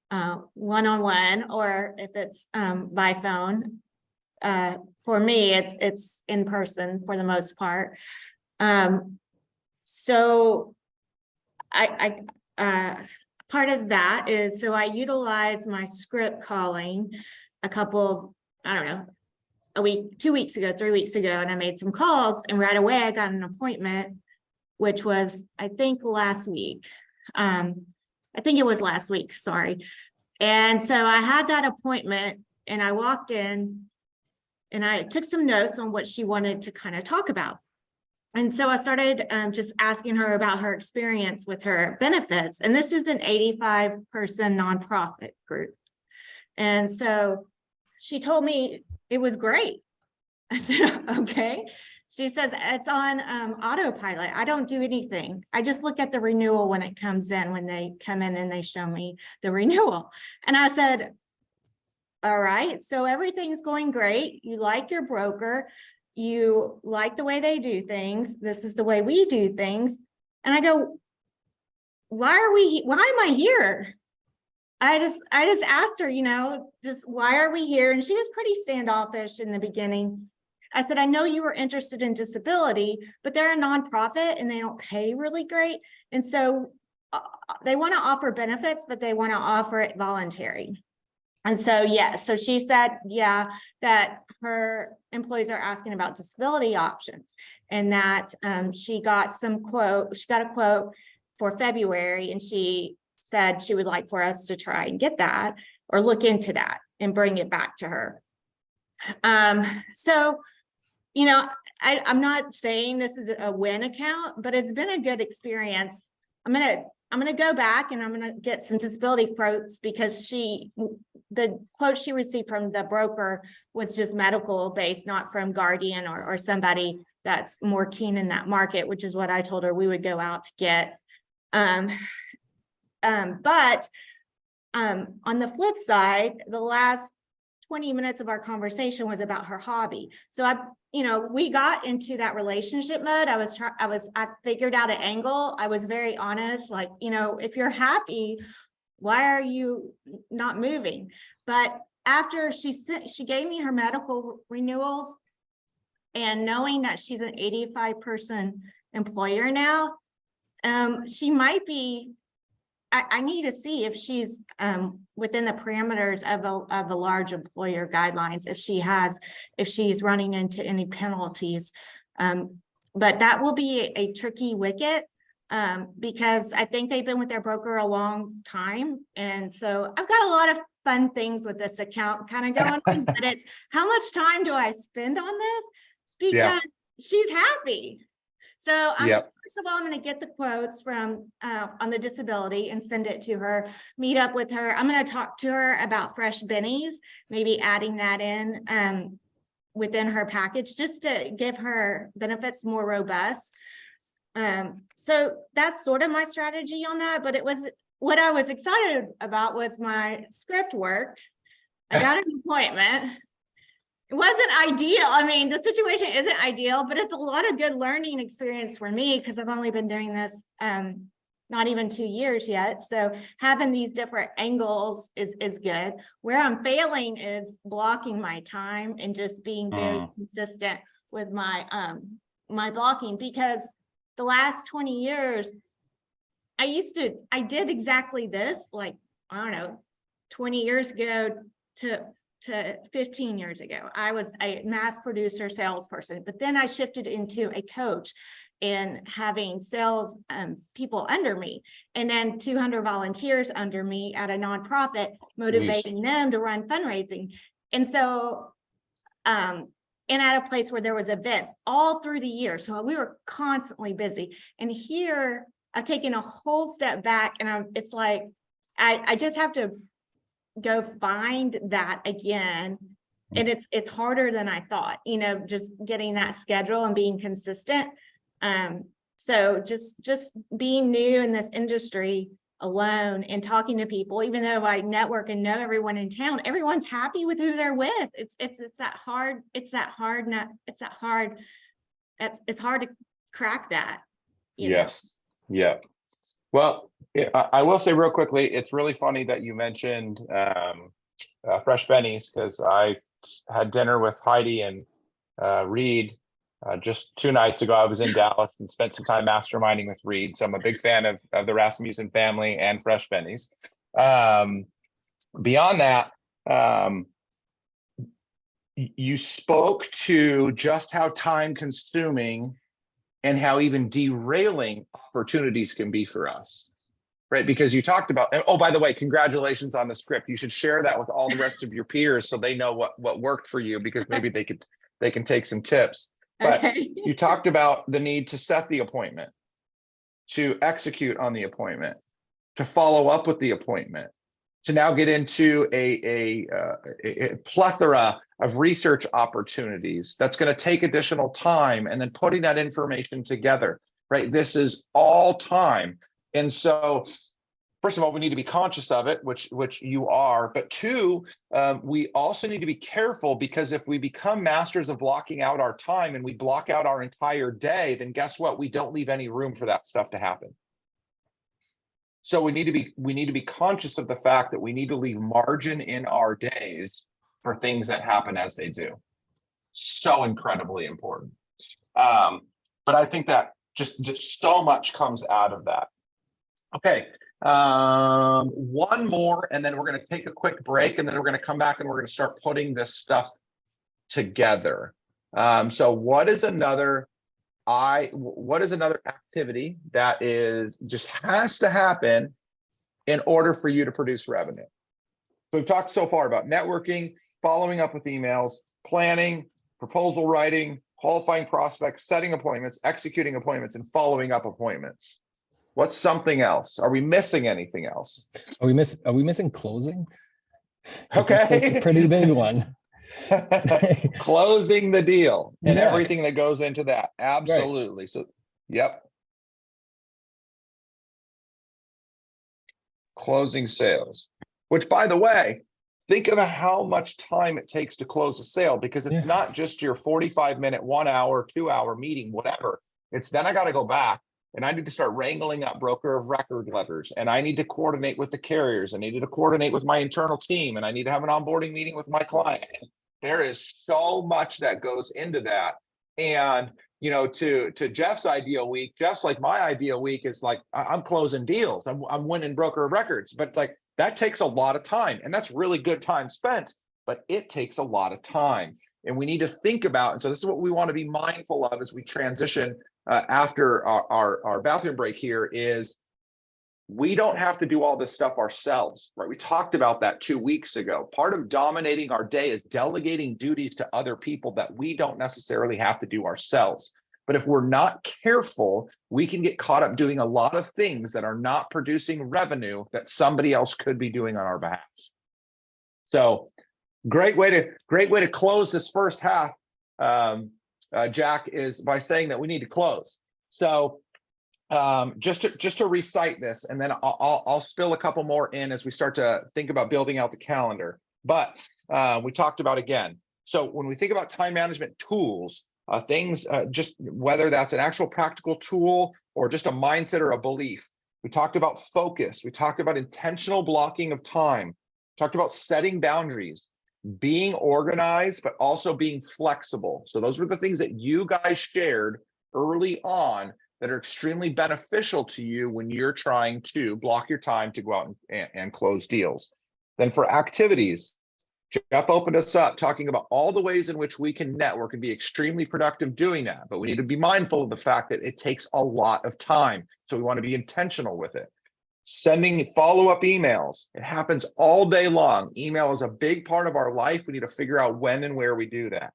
one-on-one, or if it's by phone. For me, it's in person for the most part. So I part of that is, so I utilize my script calling a couple, I don't know, a week, 2 weeks ago, 3 weeks ago, and I made some calls and right away I got an appointment, which was, I think last week. I think it was last week, sorry. And so I had that appointment and I walked in and I took some notes on what she wanted to kind of talk about. And so I started just asking her about her experience with her benefits. And this is an 85-person nonprofit group. And so she told me it was great. I said, okay. She says, it's on autopilot. I don't do anything. I just look at the renewal when it comes in, when they come in and they show me the renewal. And I said, all right, so everything's going great. You like your broker. You like the way they do things. This is the way we do things. And I go, why am I here? I just asked her, you know, just why are we here? And she was pretty standoffish in the beginning. I said, I know you were interested in disability, but they're a nonprofit and they don't pay really great. And so they want to offer benefits, but they want to offer it voluntary. And so, yeah, so she said, yeah, that her employees are asking about disability options and that she got a quote for February, and she said she would like for us to try and get that or look into that and bring it back to her. So, you know, I'm not saying this is a win account, but it's been a good experience. I'm gonna go back and I'm gonna get some disability quotes because the quote she received from the broker was just medical based, not from Guardian or somebody that's more keen in that market, which is what I told her we would go out to get. But on the flip side, the last 20 minutes of our conversation was about her hobby. So we got into that relationship mode. I figured out an angle. I was very honest, like, if you're happy, why are you not moving? But after she gave me her medical renewals, and knowing that she's an 85-person employer now, she might be, I need to see if she's within the parameters of a large employer guidelines, if she's running into any penalties. But that will be a tricky wicket, because I think they've been with their broker a long time. And so I've got a lot of fun things with this account kind of going on, but it's how much time do I spend on this? Because she's happy. So first of all, I'm going to get the quotes from on the disability and send it to her, meet up with her. I'm going to talk to her about fresh bennies, maybe adding that in within her package, just to give her benefits more robust. So that's sort of my strategy on that, but what I was excited about was my script worked. I got an appointment. It wasn't ideal. I mean, the situation isn't ideal, but it's a lot of good learning experience for me because I've only been doing this not even 2 years yet. So having these different angles is good. Where I'm failing is blocking my time and just being very consistent with my my blocking, because the last 20 years, I did exactly this, like, I don't know, 20 years ago to 15 years ago. I was a mass producer salesperson, but then I shifted into a coach and having sales people under me, and then 200 volunteers under me at a nonprofit, motivating them to run fundraising. And so, and at a place where there was events all through the year. So we were constantly busy. And here I've taken a whole step back, and it's like, I just have to go find that again. And it's harder than I thought, just getting that schedule and being consistent. So just being new in this industry alone and talking to people, even though I network and know everyone in town, everyone's happy with who they're with. It's hard to crack that. Yes. Yeah. Well, I will say real quickly, it's really funny that you mentioned Fresh Bennies, because I had dinner with Heidi and Reed just 2 nights ago. I was in Dallas and spent some time masterminding with Reed. So I'm a big fan of the Rasmussen family and Fresh Bennies. Beyond that, you spoke to just how time consuming and how even derailing opportunities can be for us, right? Because you talked about, oh, by the way, congratulations on the script. You should share that with all the rest of your peers so they know what worked for you, because maybe they can take some tips. But you talked about the need to set the appointment, to execute on the appointment, to follow up with the appointment, to now get into a plethora of research opportunities that's going to take additional time, and then putting that information together, right? This is all time. And so, first of all, we need to be conscious of it, which you are. But 2, we also need to be careful, because if we become masters of blocking out our time and we block out our entire day, then guess what? We don't leave any room for that stuff to happen. So we need to be conscious of the fact that we need to leave margin in our days for things that happen as they do. So incredibly important. But I think that just so much comes out of that. Okay. One more, and then we're going to take a quick break, and then we're going to come back and we're going to start putting this stuff together. So what is another activity that just has to happen in order for you to produce revenue? So we've talked so far about networking, following up with emails, planning, proposal writing, qualifying prospects, setting appointments, executing appointments, and following up appointments. What's something else? Are we missing anything else? Are we missing closing? Okay. It's a pretty big one. Closing the deal and Yeah. everything that goes into that. Absolutely. Right. So, yep. Closing sales, which, by the way, think of how much time it takes to close a sale, because it's not just your 45-minute, 1 hour, 2 hour meeting, whatever. It's then I got to go back and I need to start wrangling up broker of record letters, and I need to coordinate with the carriers. I need to coordinate with my internal team, and I need to have an onboarding meeting with my client. There is so much that goes into that. And, you know, to Jeff's ideal week, Jeff's like, my ideal week is like, I'm closing deals. I'm winning broker of records, but like that takes a lot of time, and that's really good time spent, but it takes a lot of time. And we need to think about, and so this is what we want to be mindful of as we transition after our bathroom break here, is we don't have to do all this stuff ourselves, right? We talked about that 2 weeks ago. Part of dominating our day is delegating duties to other people that we don't necessarily have to do ourselves. But if we're not careful, we can get caught up doing a lot of things that are not producing revenue that somebody else could be doing on our behalf. So great way to close this first half, Jack, is by saying that we need to close. So just to recite this, and then I'll spill a couple more in as we start to think about building out the calendar. But we talked about, again, so when we think about time management tools, things, just whether that's an actual practical tool or just a mindset or a belief, we talked about focus, we talked about intentional blocking of time, talked about setting boundaries, being organized, but also being flexible. So those were the things that you guys shared early on that are extremely beneficial to you when you're trying to block your time to go out and close deals. Then for activities, Jeff opened us up talking about all the ways in which we can network and be extremely productive doing that. But we need to be mindful of the fact that it takes a lot of time. So we want to be intentional with it. Sending follow-up emails. It happens all day long. Email is a big part of our life. We need to figure out when and where we do that.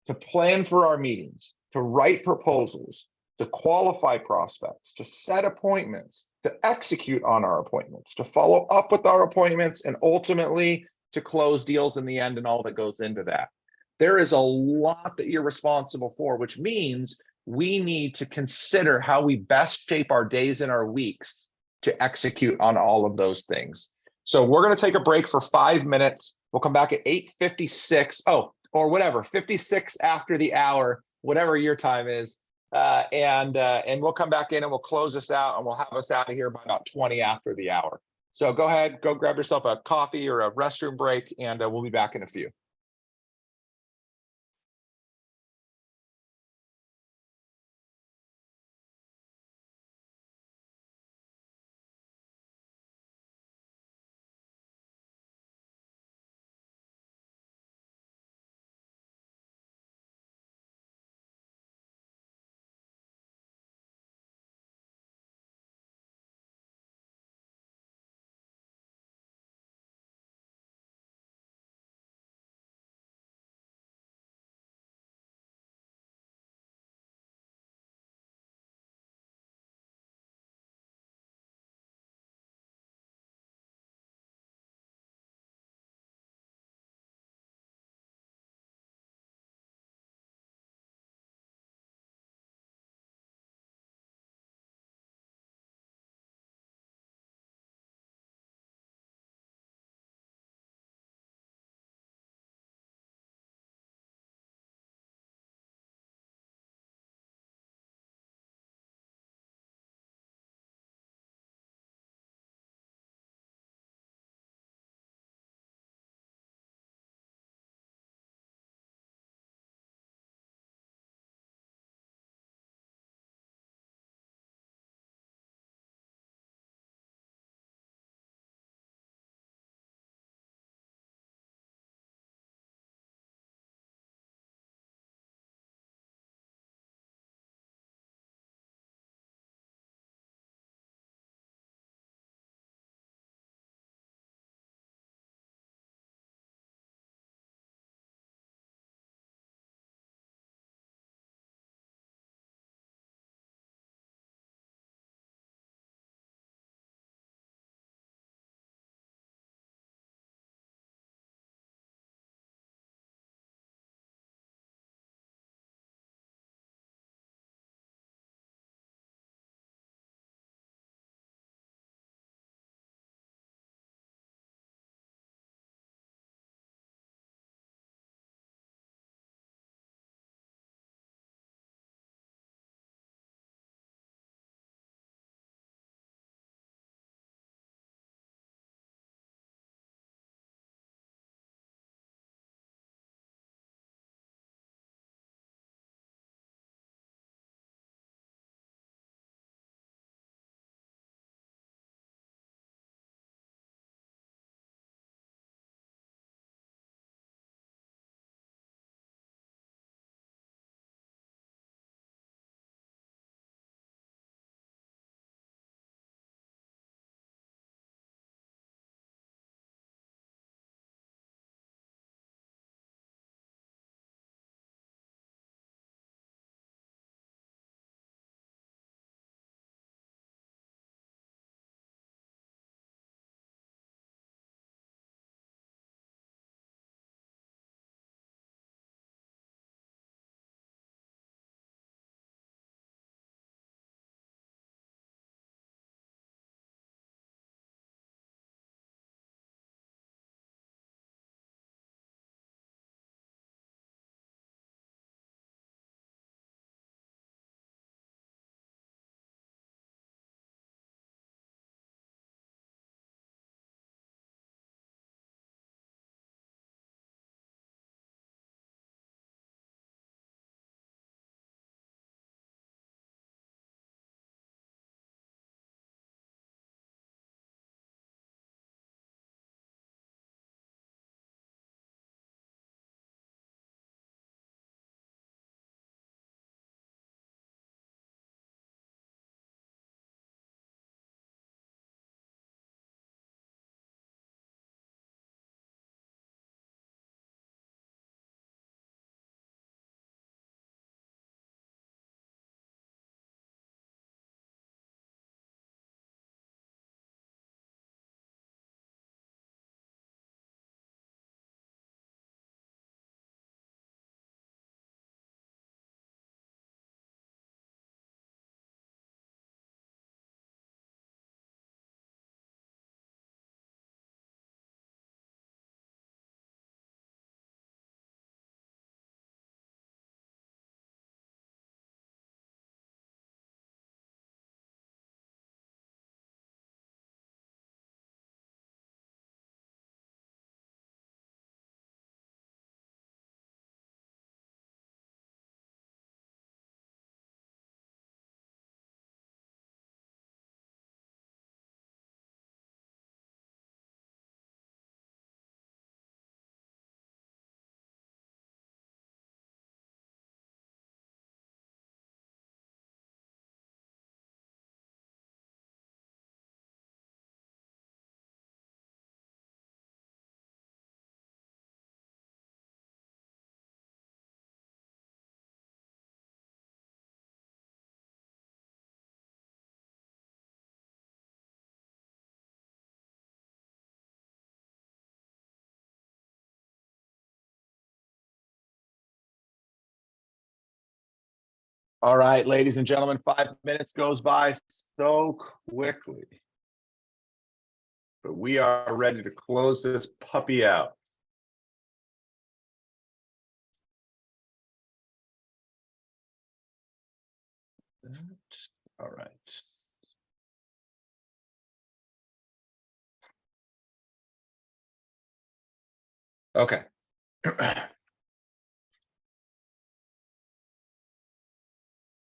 To plan for our meetings, to write proposals, to qualify prospects, to set appointments, to execute on our appointments, to follow up with our appointments, and ultimately to close deals in the end and all that goes into that. There is a lot that you're responsible for, which means we need to consider how we best shape our days and our weeks to execute on all of those things. So we're going to take a break for 5 minutes. We'll come back at 8:56. Oh, or whatever, 56 after the hour, whatever your time is. And we'll come back in and we'll close this out, and we'll have us out of here by about 20 after the hour. So go ahead, go grab yourself a coffee or a restroom break, and we'll be back in a few. All right, ladies and gentlemen, 5 minutes goes by so quickly. But we are ready to close this puppy out. All right. Okay.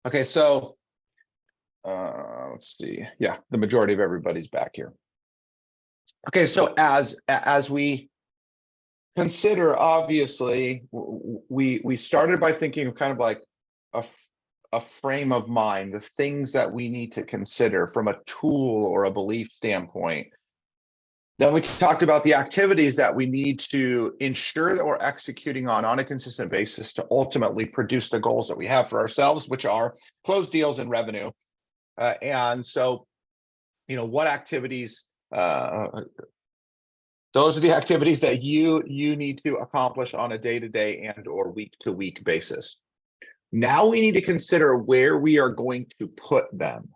Okay, so let's see. Yeah, the majority of everybody's back here. Okay, so as we consider, obviously, we started by thinking of kind of like a frame of mind, the things that we need to consider from a tool or a belief standpoint. Then we talked about the activities that we need to ensure that we're executing on a consistent basis to ultimately produce the goals that we have for ourselves, which are close deals and revenue. And so, you know, what activities, those are the activities that you need to accomplish on a day-to-day and or week-to-week basis. Now we need to consider where we are going to put them.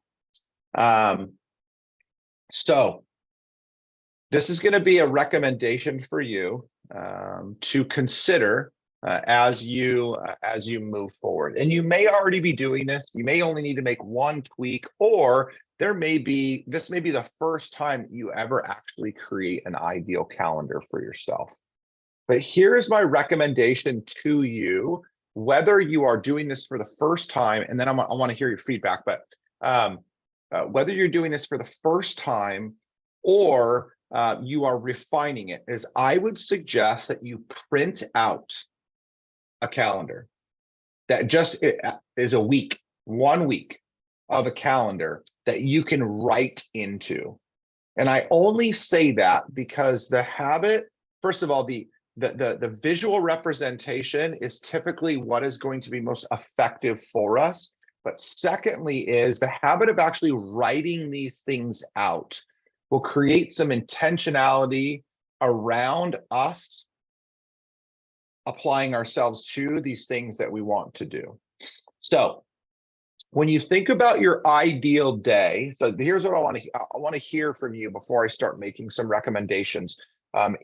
So this is going to be a recommendation for you to consider as you move forward. And you may already be doing this. You may only need to make one tweak, or this may be the first time you ever actually create an ideal calendar for yourself. But here's my recommendation to you, whether you are doing this for the first time, and then I want to hear your feedback, but whether you're doing this for the first time or you are refining it, is I would suggest that you print out a calendar that just is a week, 1 week of a calendar that you can write into. And I only say that because the habit, first of all, the visual representation is typically what is going to be most effective for us. But secondly is the habit of actually writing these things out will create some intentionality around us applying ourselves to these things that we want to do. So when you think about your ideal day, so here's what I want to hear from you before I start making some recommendations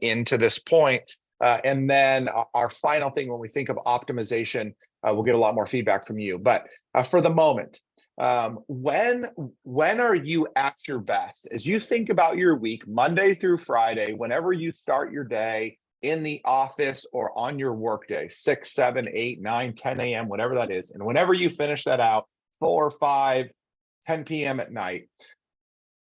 into this point. And then our final thing, when we think of optimization, we'll get a lot more feedback from you. But for the moment, when are you at your best? As you think about your week, Monday through Friday, whenever you start your day in the office or on your work day, 6, 7, 8, 9, 10 a.m., whatever that is. And whenever you finish that out, 4, 5, 10 p.m. at night,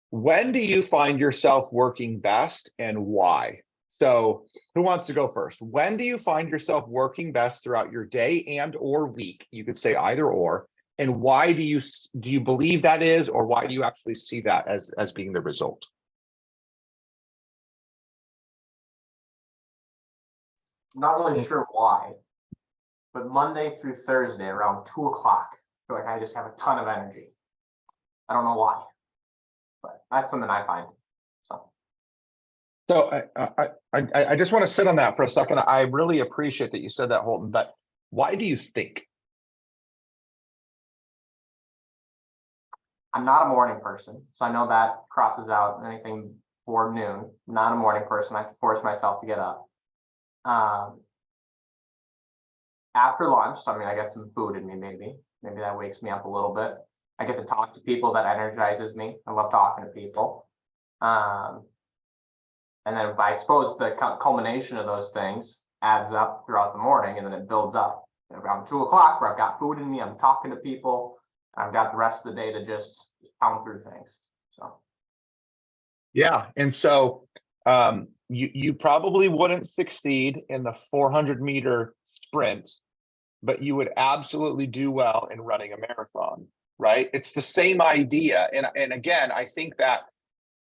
when do you find yourself working best and why? So who wants to go first? When do you find yourself working best throughout your day and or week? You could say either or. And why do you believe that is, or why do you actually see that as being the result? Not really sure why, but Monday through Thursday around 2 o'clock, I feel like I just have a ton of energy. I don't know why, but that's something I find. So I just want to sit on that for a second. I really appreciate that you said that, Holton, but why do you think? I'm not a morning person, so I know that crosses out anything before noon. I'm not a morning person. I have to force myself to get up. After lunch, so I mean, I get some food in me, maybe that wakes me up a little bit. I get to talk to people, that energizes me. I love talking to people. And then I suppose the culmination of those things adds up throughout the morning, and then it builds up around 2 o'clock where I've got food in me, I'm talking to people, I've got the rest of the day to just pound through things. So yeah, and so you probably wouldn't succeed in the 400-meter sprint, but you would absolutely do well in running a marathon, right? It's the same idea. And again, I think that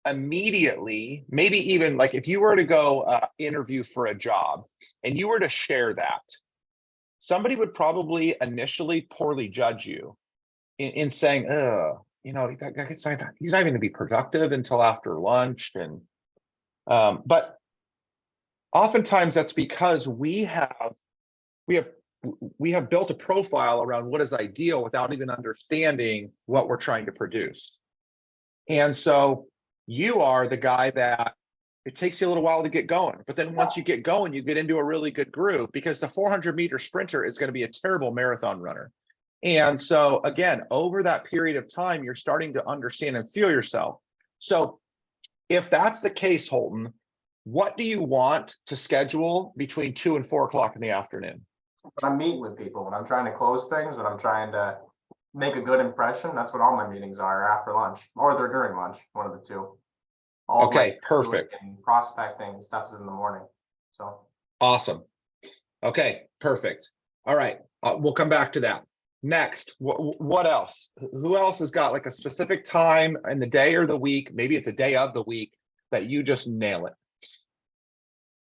immediately, maybe even like if you were to go interview for a job and you were to share that, somebody would probably initially poorly judge you in saying, you know, he's not even going to be productive until after lunch. And but oftentimes that's because we have we have built a profile around what is ideal without even understanding what we're trying to produce. And so you are the guy that it takes you a little while to get going, but then once you get going, you get into a really good groove, because the 400-meter sprinter is going to be a terrible marathon runner. And so again, over that period of time, you're starting to understand and feel yourself. So if that's the case, Holton, what do you want to schedule between 2 and 4 o'clock in the afternoon? When I'm meeting with people, when I'm trying to close things, when I'm trying to make a good impression, that's what all my meetings are, after lunch, or they're during lunch, one of the two. All my Okay, perfect. and prospecting stuff is in the morning, so. Awesome. Okay, perfect. All right, we'll come back to that. Next, what else? Who else has got like a specific time in the day or the week? Maybe it's a day of the week that you just nail it.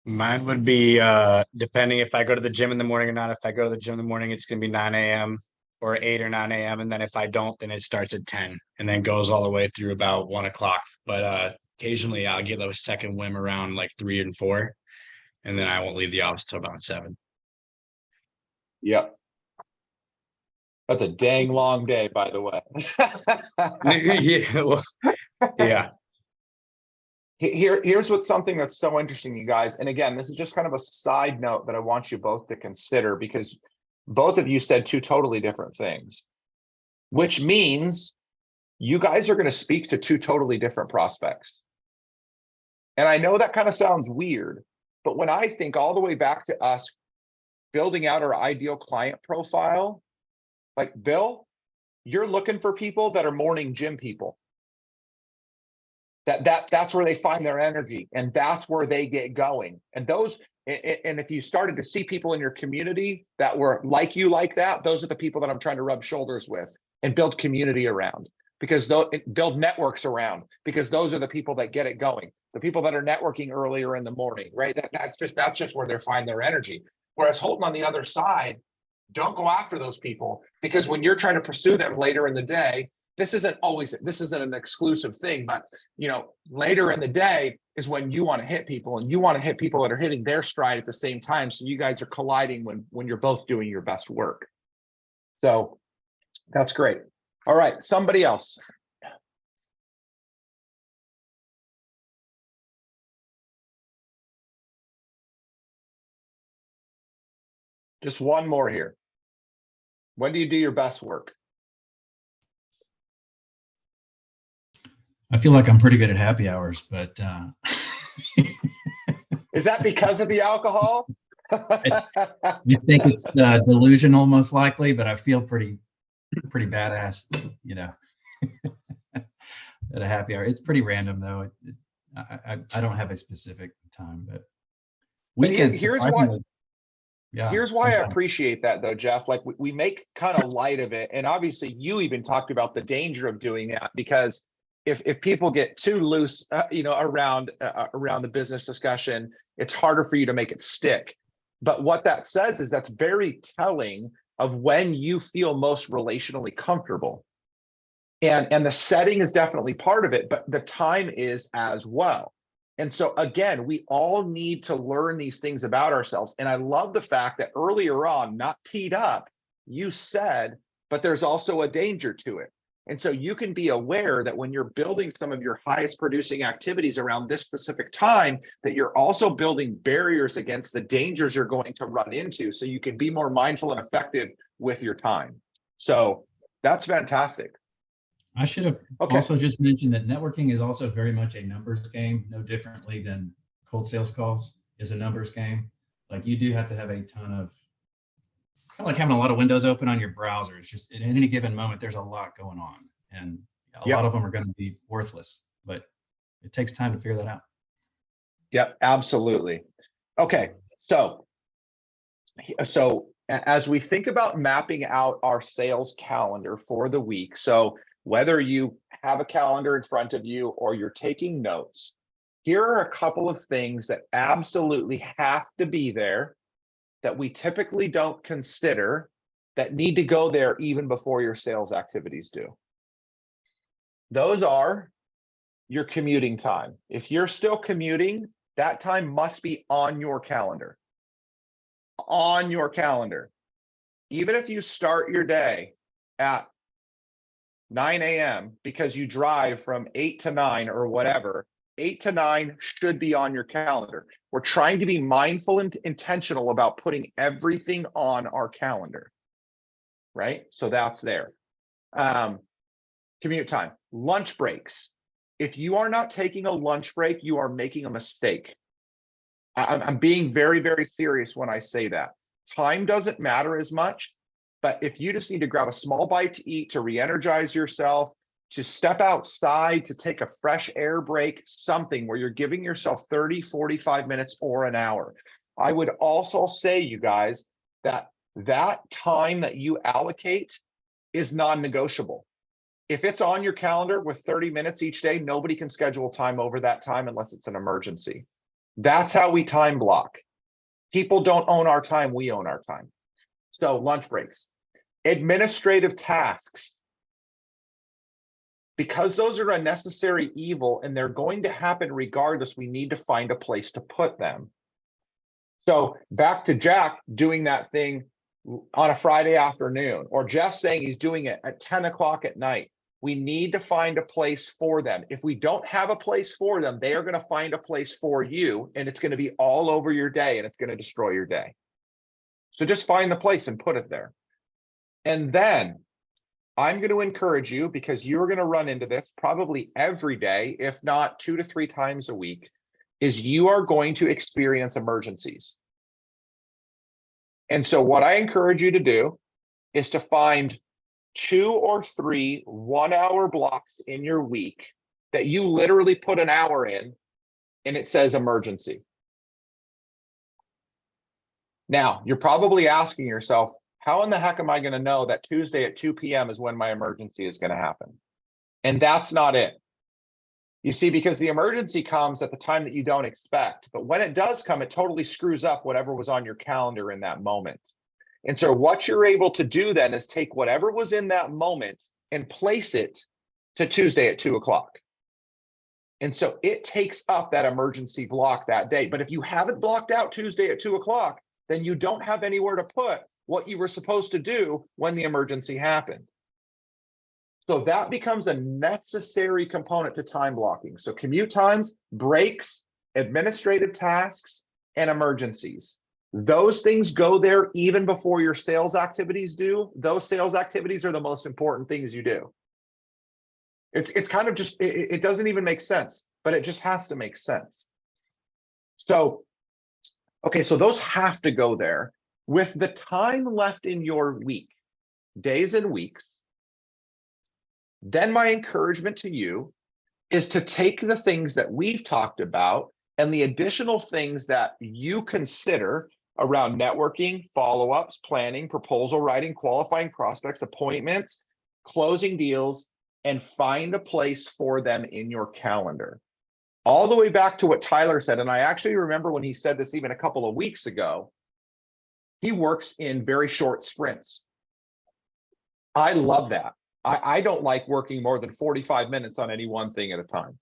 Mine would be depending if I go to the gym in the morning or not. If I go to the gym in the morning, it's gonna be 9 a.m. or 8 or 9 a.m. And then if I don't, then it starts at 10 and then goes all the way through about 1 o'clock. But occasionally I'll get a second whim around like 3 and 4, and then I won't leave the office till about 7. Yep. That's a dang long day, by the way. Yeah, well, yeah. Here's what's something that's so interesting, you guys. And again, this is just kind of a side note that I want you both to consider, because both of you said 2 totally different things, which means you guys are going to speak to 2 totally different prospects. And I know that kind of sounds weird, but when I think all the way back to us building out our ideal client profile, like Bill, you're looking for people that are morning gym people. That's where they find their energy, and that's where they get going. And if you started to see people in your community that were like you like that, those are the people that I'm trying to rub shoulders with and build community around, because build networks around, because those are the people that get it going. The people that are networking earlier in the morning, right? That's just where they find their energy. Whereas Holton on the other side, don't go after those people, because when you're trying to pursue them later in the day, this isn't an exclusive thing, but later in the day is when you want to hit people, and you want to hit people that are hitting their stride at the same time. So you guys are colliding when you're both doing your best work. So that's great. All right, somebody else. Just one more here. When do you do your best work? I feel like I'm pretty good at happy hours, but Is that because of the alcohol? I think it's delusional most likely, but I feel pretty badass, at a happy hour. It's pretty random though. I don't have a specific time, but weekends. Here's why. Yeah, here's why I appreciate that though, Jeff. Like we make kind of light of it, and obviously you even talked about the danger of doing that, because if people get too loose, around the business discussion, it's harder for you to make it stick. But what that says is that's very telling of when you feel most relationally comfortable. And the setting is definitely part of it, but the time is as well. And so again, we all need to learn these things about ourselves. And I love the fact that earlier on, not teed up, you said, but there's also a danger to it. And so you can be aware that when you're building some of your highest producing activities around this specific time, that you're also building barriers against the dangers you're going to run into, so you can be more mindful and effective with your time. So that's fantastic. I should have also just mentioned that networking is also very much a numbers game, no differently than cold sales calls is a numbers game. Like you do have to have a ton of, kind of like having a lot of windows open on your browser. It's just at any given moment, there's a lot going on, and a lot of them are going to be worthless, but it takes time to figure that out. Yep, absolutely. Okay, so as we think about mapping out our sales calendar for the week, so whether you have a calendar in front of you or you're taking notes, here are a couple of things that absolutely have to be there that we typically don't consider, that need to go there even before your sales activities do. Those are your commuting time. If you're still commuting, that time must be on your calendar. On your calendar. even if you start your day at 9 a.m. because you drive from 8 to 9 or whatever, 8 to 9 should be on your calendar. We're trying to be mindful and intentional about putting everything on our calendar, right? So that's there. Commute time, lunch breaks. If you are not taking a lunch break, you are making a mistake. I'm being very, very serious when I say that. Time doesn't matter as much, but if you just need to grab a small bite to eat, to re-energize yourself, to step outside, to take a fresh air break, something where you're giving yourself 30, 45 minutes or an hour. I would also say, you guys, that that time that you allocate is non-negotiable. If it's on your calendar with 30 minutes each day, nobody can schedule time over that time unless it's an emergency. That's how we time block. People don't own our time, we own our time. So lunch breaks, administrative tasks. Because those are a necessary evil and they're going to happen regardless, we need to find a place to put them. So back to Jack doing that thing on a Friday afternoon, or Jeff saying he's doing it at 10 o'clock at night. We need to find a place for them. If we don't have a place for them, they are going to find a place for you, and it's going to be all over your day and it's going to destroy your day. So just find the place and put it there. And then I'm going to encourage you, because you're going to run into this probably every day, if not 2 to 3 times a week, is you are going to experience emergencies. And so what I encourage you to do is to find 2 or 3 1-hour blocks in your week that you literally put an hour in and it says emergency. Now, you're probably asking yourself, how in the heck am I going to know that Tuesday at 2 p.m. is when my emergency is going to happen? And that's not it. You see, because the emergency comes at the time that you don't expect, but when it does come, it totally screws up whatever was on your calendar in that moment. And so what you're able to do then is take whatever was in that moment and place it to Tuesday at 2 o'clock. And so it takes up that emergency block that day. But if you haven't blocked out Tuesday at 2 o'clock, then you don't have anywhere to put what you were supposed to do when the emergency happened. So that becomes a necessary component to time blocking. So commute times, breaks, administrative tasks, and emergencies. Those things go there even before your sales activities do. Those sales activities are the most important things you do. It's kind of just, it doesn't even make sense, but it just has to make sense. So, okay, so those have to go there. With the time left in your week, days and weeks, then my encouragement to you is to take the things that we've talked about and the additional things that you consider around networking, follow-ups, planning, proposal writing, qualifying prospects, appointments, closing deals, and find a place for them in your calendar. All the way back to what Tyler said, and I actually remember when he said this even a couple of weeks ago, he works in very short sprints. I love that. I don't like working more than 45 minutes on any one thing at a time.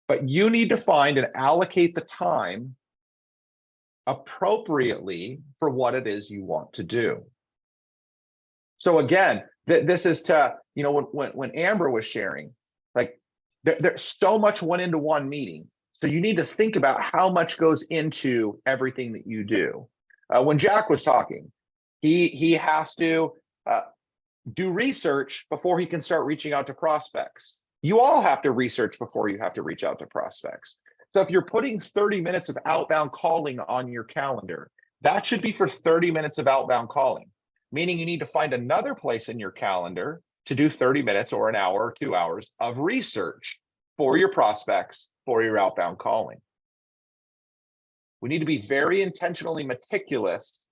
But you need to find and allocate the time appropriately for what it is you want to do. So again, this is to, you know, when Amber was sharing, like there's so much went into one meeting. So you need to think about how much goes into everything that you do. When Jack was talking, he has to do research before he can start reaching out to prospects. You all have to research before you have to reach out to prospects. So if you're putting 30 minutes of outbound calling on your calendar, that should be for 30 minutes of outbound calling, meaning you need to find another place in your calendar to do 30 minutes or an hour or 2 hours of research for your prospects, for your outbound calling. We need to be very intentionally meticulous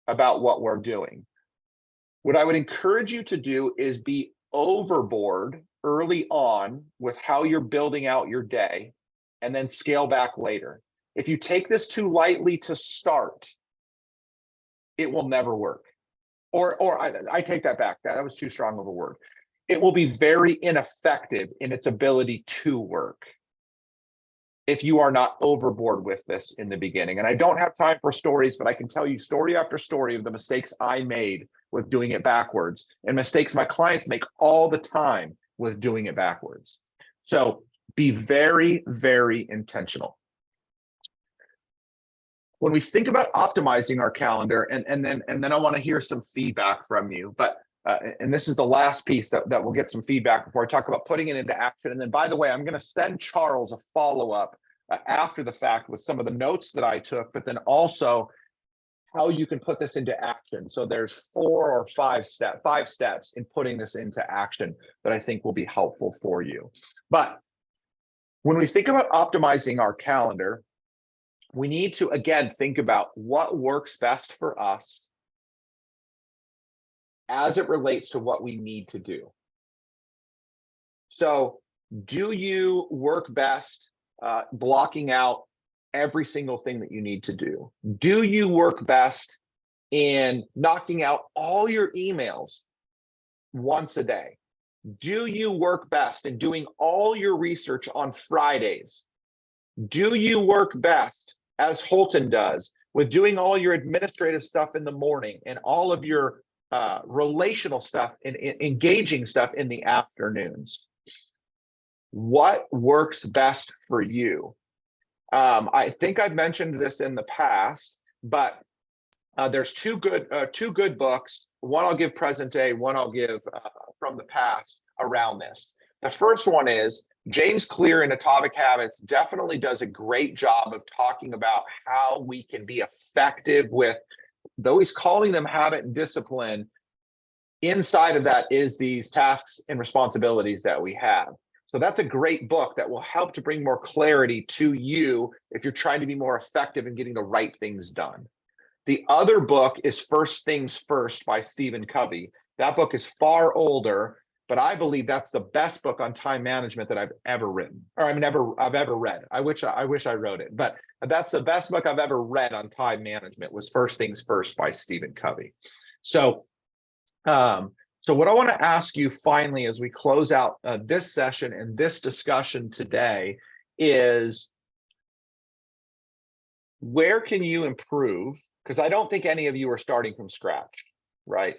about what we're doing. What I would encourage you to do is be overboard early on with how you're building out your day and then scale back later. If you take this too lightly to start, it will never work. Or I take that back. That was too strong of a word. It will be very ineffective in its ability to work if you are not overboard with this in the beginning. And I don't have time for stories, but I can tell you story after story of the mistakes I made with doing it backwards, and mistakes my clients make all the time with doing it backwards. So be very, very intentional. When we think about optimizing our calendar, and then I want to hear some feedback from you, but and this is the last piece that we'll get some feedback before I talk about putting it into action. And then, by the way, I'm going to send Charles a follow-up after the fact with some of the notes that I took, but then also how you can put this into action. So there's 4 or 5 steps in putting this into action that I think will be helpful for you. But when we think about optimizing our calendar, we need to, again, think about what works best for us as it relates to what we need to do. So do you work best blocking out every single thing that you need to do? Do you work best in knocking out all your emails once a day? Do you work best in doing all your research on Fridays? Do you work best, as Holton does, with doing all your administrative stuff in the morning and all of your relational stuff and engaging stuff in the afternoons? What works best for you? I think I've mentioned this in the past, but there's two good books. One I'll give present day, one I'll give from the past around this. The first one is James Clear in Atomic Habits. Definitely does a great job of talking about how we can be effective with, though he's calling them habit and discipline, inside of that is these tasks and responsibilities that we have. So that's a great book that will help to bring more clarity to you if you're trying to be more effective in getting the right things done. The other book is First Things First by Stephen Covey. That book is far older, but I believe that's the best book on time management that I've ever written, or I've ever read. I wish I wrote it, but that's the best book I've ever read on time management, was First Things First by Stephen Covey. So what I want to ask you finally as we close out this session and this discussion today is, where can you improve? Because I don't think any of you are starting from scratch, right?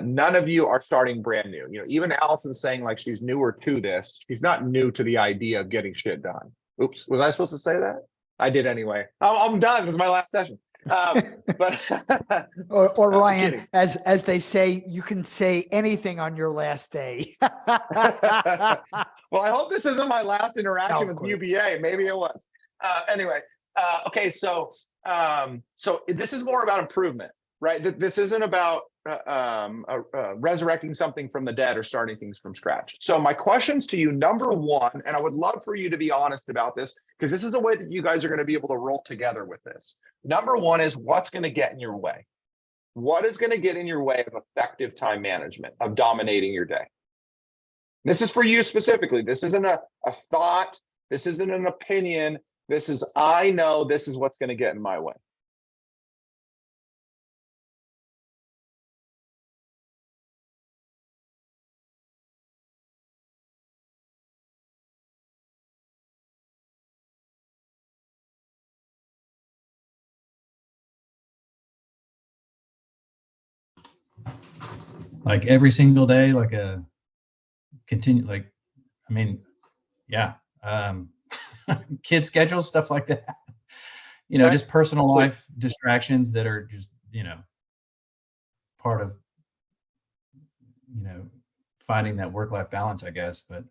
None of you are starting brand new. You know, even Allison's saying like she's newer to this. She's not new to the idea of getting shit done. Oops, was I supposed to say that? I did anyway. I'm done. This is my last session. But or Ryan, as they say, you can say anything on your last day. Well, I hope this isn't my last interaction with course. UBA. Maybe it was. Anyway, okay, so this is more about improvement, right? This isn't about resurrecting something from the dead or starting things from scratch. So my questions to you, number one, and I would love for you to be honest about this, because this is the way that you guys are going to be able to roll together with this. Number one is, what's going to get in your way? What is going to get in your way of effective time management, of dominating your day? This is for you specifically. This isn't a thought. This isn't an opinion. This is, I know this is what's going to get in my way. Like every single day, like a continue, like, I mean, yeah. Kid schedule, stuff like that. You know, just personal life distractions that are just, you know, part of, you know, finding that work-life balance, I guess. But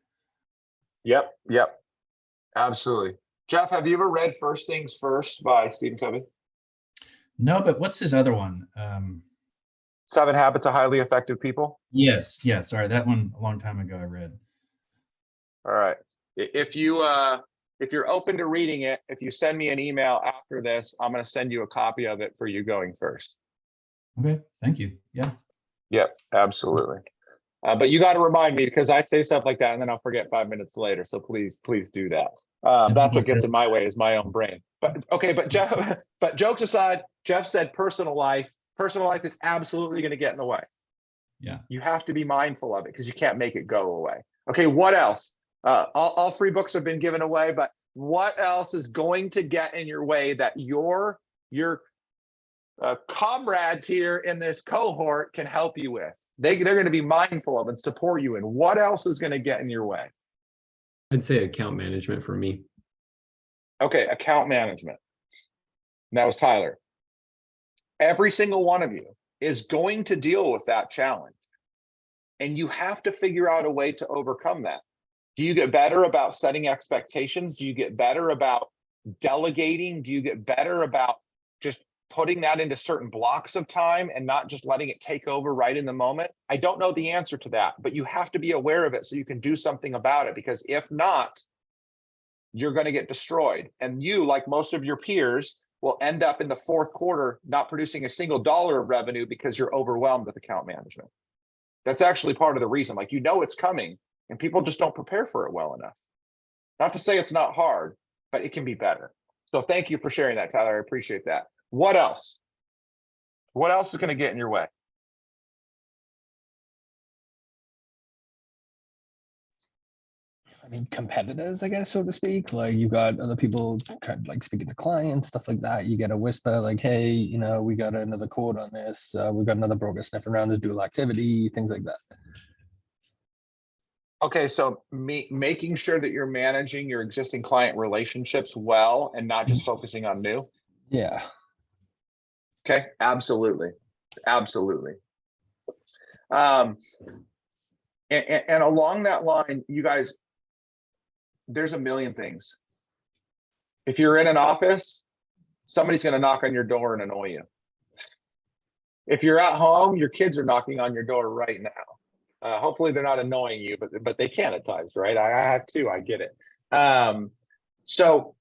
Yep, absolutely. Jeff, have you ever read First Things First by Stephen Covey? no, but what's his other one? 7 Habits of Highly Effective People. Yes, sorry, that one a long time ago I read. All right. If you're open to reading it, if you send me an email after this, I'm going to send you a copy of it for you going first. Okay, thank you. Yeah. Yep, absolutely. But you got to remind me, because I say stuff like that and then I'll forget 5 minutes later. So please do that. That's what gets in my way, is my own brain. But okay, but Jeff, but jokes aside, Jeff said personal life is absolutely going to get in the way. Yeah. You have to be mindful of it because you can't make it go away. Okay, what else? All 3 books have been given away, but what else is going to get in your way that you're comrades here in this cohort can help you with. They're going to be mindful of and support you in. What else is going to get in your way? I'd say account management for me. Okay, account management. And that was Tyler. Every single one of you is going to deal with that challenge. And you have to figure out a way to overcome that. Do you get better about setting expectations? Do you get better about delegating? Do you get better about just putting that into certain blocks of time and not just letting it take over right in the moment? I don't know the answer to that, but you have to be aware of it so you can do something about it, because if not, you're going to get destroyed. And you, like most of your peers, will end up in the fourth quarter not producing a single dollar of revenue because you're overwhelmed with account management. That's actually part of the reason. Like, you know it's coming and people just don't prepare for it well enough. Not to say it's not hard, but it can be better. So thank you for sharing that, Tyler. I appreciate that. What else? What else is going to get in your way? I mean, competitors, I guess, so to speak. Like, you got other people kind of like speaking to clients, stuff like that. You get a whisper like, hey, you know, we got another quote on this. We got another broker sniffing around this dual activity, things like that. Okay, so making sure that you're managing your existing client relationships well and not just focusing on new. Yeah. Okay, absolutely. Absolutely. And along that line, you guys, there's a million things. If you're in an office, somebody's going to knock on your door and annoy you. If you're at home, your kids are knocking on your door right now. Hopefully they're not annoying you, but they can at times, right? I have too, I get it. So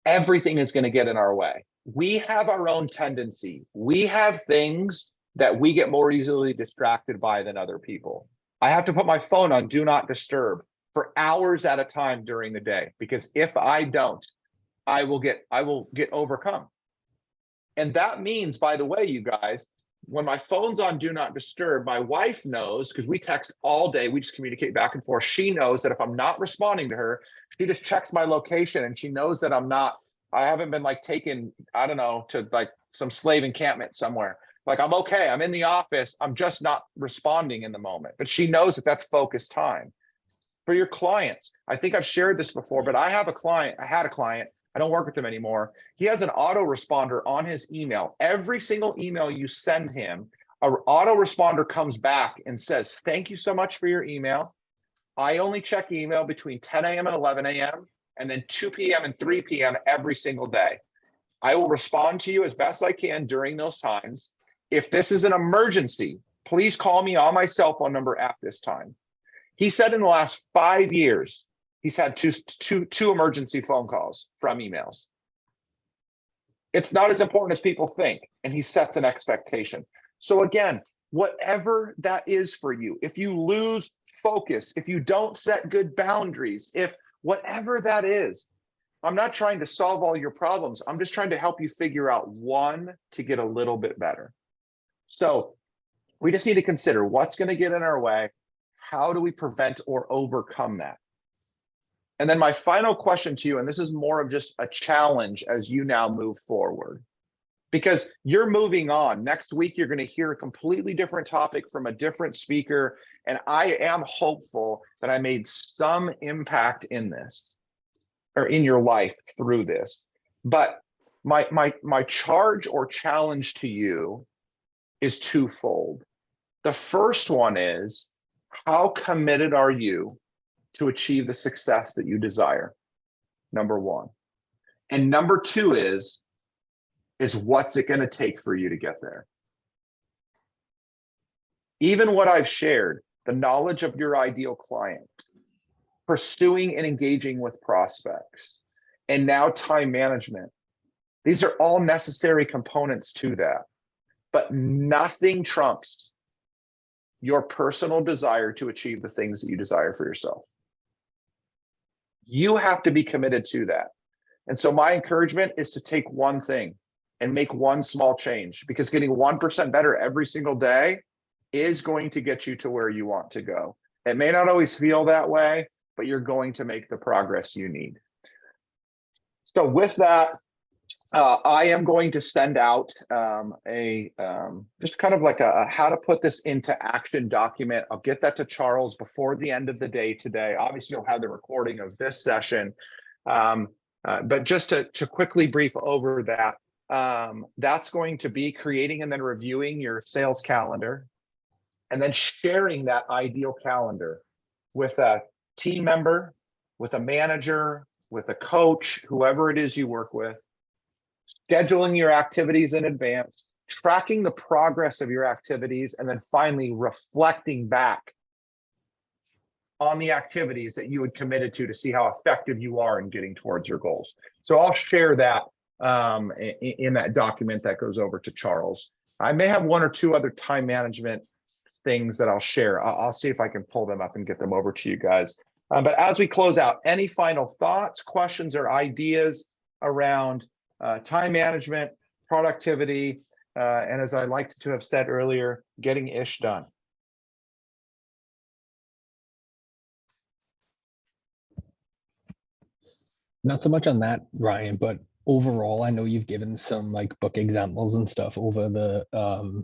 everything is going to get in our way. We have our own tendency. We have things that we get more easily distracted by than other people. I have to put my phone on do not disturb for hours at a time during the day, because if I don't, I will get overcome. And that means, by the way, you guys, when my phone's on do not disturb, my wife knows, because we text all day, we just communicate back and forth. She knows that if I'm not responding to her, she just checks my location and she knows that I haven't been like taken, I don't know, to like some slave encampment somewhere. Like, I'm okay, I'm in the office, I'm just not responding in the moment. But she knows that that's focused time. For your clients, I think I've shared this before, but I had a client, I don't work with him anymore. He has an autoresponder on his email. Every single email you send him, an autoresponder comes back and says, thank you so much for your email. I only check email between 10 a.m. and 11 a.m. and then 2 p.m. and 3 p.m. every single day. I will respond to you as best I can during those times. If this is an emergency, please call me on my cell phone number at this time. He said in the last 5 years, he's had two emergency phone calls from emails. It's not as important as people think, and he sets an expectation. So again, whatever that is for you, if you lose focus, if you don't set good boundaries, if whatever that is, I'm not trying to solve all your problems. I'm just trying to help you figure out one to get a little bit better. So we just need to consider what's going to get in our way. How do we prevent or overcome that? And then my final question to you, and this is more of just a challenge as you now move forward, because you're moving on. Next week, you're going to hear a completely different topic from a different speaker. And I am hopeful that I made some impact in this or in your life through this. But my charge or challenge to you is twofold. The first one is, how committed are you to achieve the success that you desire? Number one. And number two is what's it going to take for you to get there? Even what I've shared, the knowledge of your ideal client, pursuing and engaging with prospects, and now time management. These are all necessary components to that, but nothing trumps your personal desire to achieve the things that you desire for yourself. You have to be committed to that. And so my encouragement is to take one thing and make one small change, because getting 1% better every single day is going to get you to where you want to go. It may not always feel that way, but you're going to make the progress you need. So with that, I am going to send out just kind of like a how to put this into action document. I'll get that to Charles before the end of the day today. Obviously, you'll have the recording of this session. But just to quickly brief over that, that's going to be creating and then reviewing your sales calendar, and then sharing that ideal calendar with a team member, with a manager, with a coach, whoever it is you work with. Scheduling your activities in advance, tracking the progress of your activities, and then finally reflecting back on the activities that you had committed to see how effective you are in getting towards your goals. So I'll share that in that document that goes over to Charles. I may have one or two other time management things that I'll share. I'll see if I can pull them up and get them over to you guys. But as we close out, any final thoughts, questions, or ideas around time management, productivity, and as I like to have said earlier, getting ish done? Not so much on that, Ryan, but overall, I know you've given some like book examples and stuff over the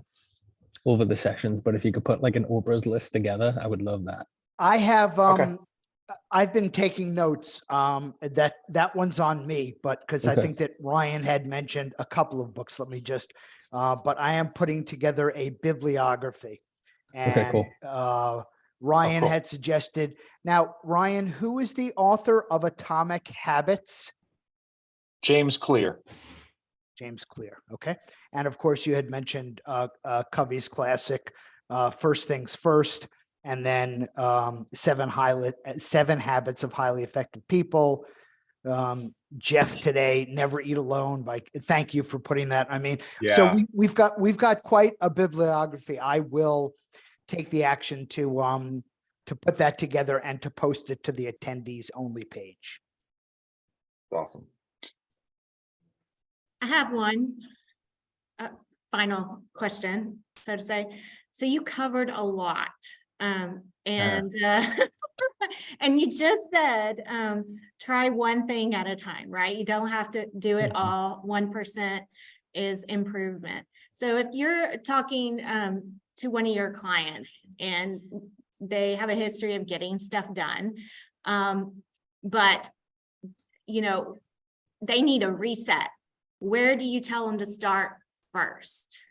sessions, but if you could put like an Oprah's list together, I would love that. I have, Okay. I've been taking notes. That one's on me, but because I Okay. think that Ryan had mentioned a couple of books. Let me just, but I am putting together a bibliography. Okay, And cool. Ryan cool. had suggested. Now, Ryan, who is the author of Atomic Habits? James Clear. James Clear. Okay. And of course, you had mentioned Covey's classic, First Things First, and then 7 Habits of Highly Effective People. Jeff today, Never Eat Alone. Thank you for putting that. I mean, so we've got quite a bibliography. I will take the action to put that together and to post it to the attendees only page. Awesome. I have one final question, so to say. So you covered a lot, and and you just said try one thing at a time, right? You don't have to do it all. 1% is improvement. So if you're talking to one of your clients and they have a history of getting stuff done, but you know they need a reset, where do you tell them to start first?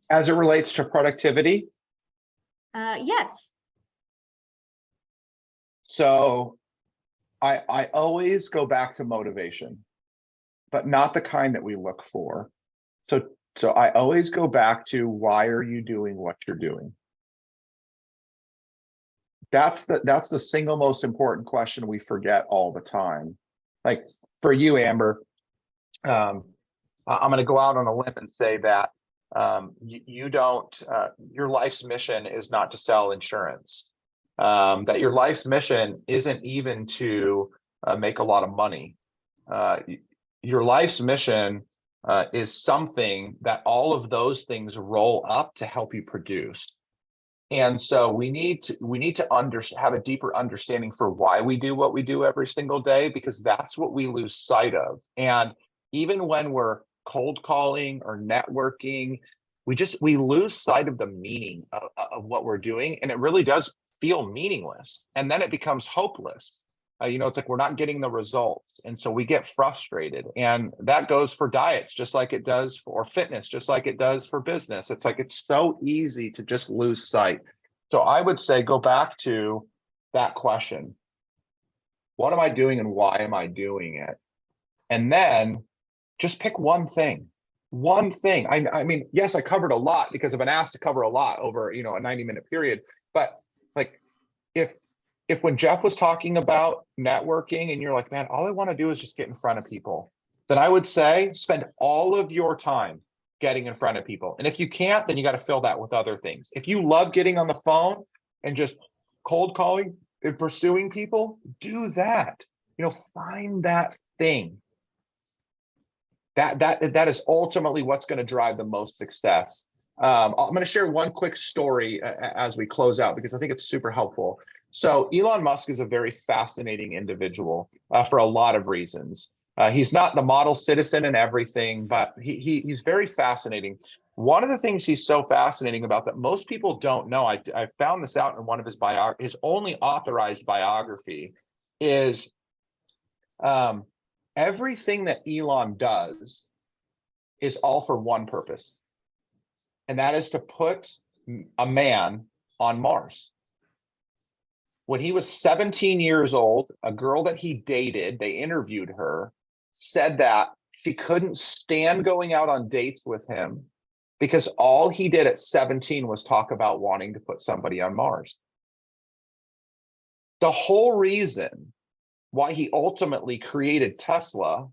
As it relates to productivity? Yes. So I always go back to motivation, but not the kind that we look for. So I always go back to, why are you doing what you're doing? That's the single most important question we forget all the time. Like for you, Amber, I'm going to go out on a limb and say that you don't, your life's mission is not to sell insurance. That your life's mission isn't even to make a lot of money. Your life's mission is something that all of those things roll up to help you produce. And so we need to have a deeper understanding for why we do what we do every single day, because that's what we lose sight of. And even when we're cold calling or networking, we lose sight of the meaning of what we're doing, and it really does feel meaningless. And then it becomes hopeless. It's like we're not getting the results, and so we get frustrated. And that goes for diets, just like it does for fitness, just like it does for business. It's like it's so easy to just lose sight. So I would say go back to that question: what am I doing, and why am I doing it? And then just pick one thing. One thing. I mean, yes, I covered a lot because I've been asked to cover a lot over a 90-minute period. But like, if when Jeff was talking about networking and you're like, man, all I want to do is just get in front of people, then I would say spend all of your time getting in front of people. And if you can't, then you got to fill that with other things. If you love getting on the phone and just cold calling and pursuing people, do that. Find that thing. That is ultimately what's going to drive the most success. I'm going to share one quick story as we close out, because I think it's super helpful. So Elon Musk is a very fascinating individual for a lot of reasons. He's not the model citizen and everything, but he's very fascinating. One of the things he's so fascinating about that most people don't know, I found this out in one of his only authorized biography, is everything that Elon does is all for one purpose, and that is to put a man on Mars. When he was 17 years old, a girl that he dated, they interviewed her, said that she couldn't stand going out on dates with him because all he did at 17 was talk about wanting to put somebody on Mars. The whole reason why he ultimately created Tesla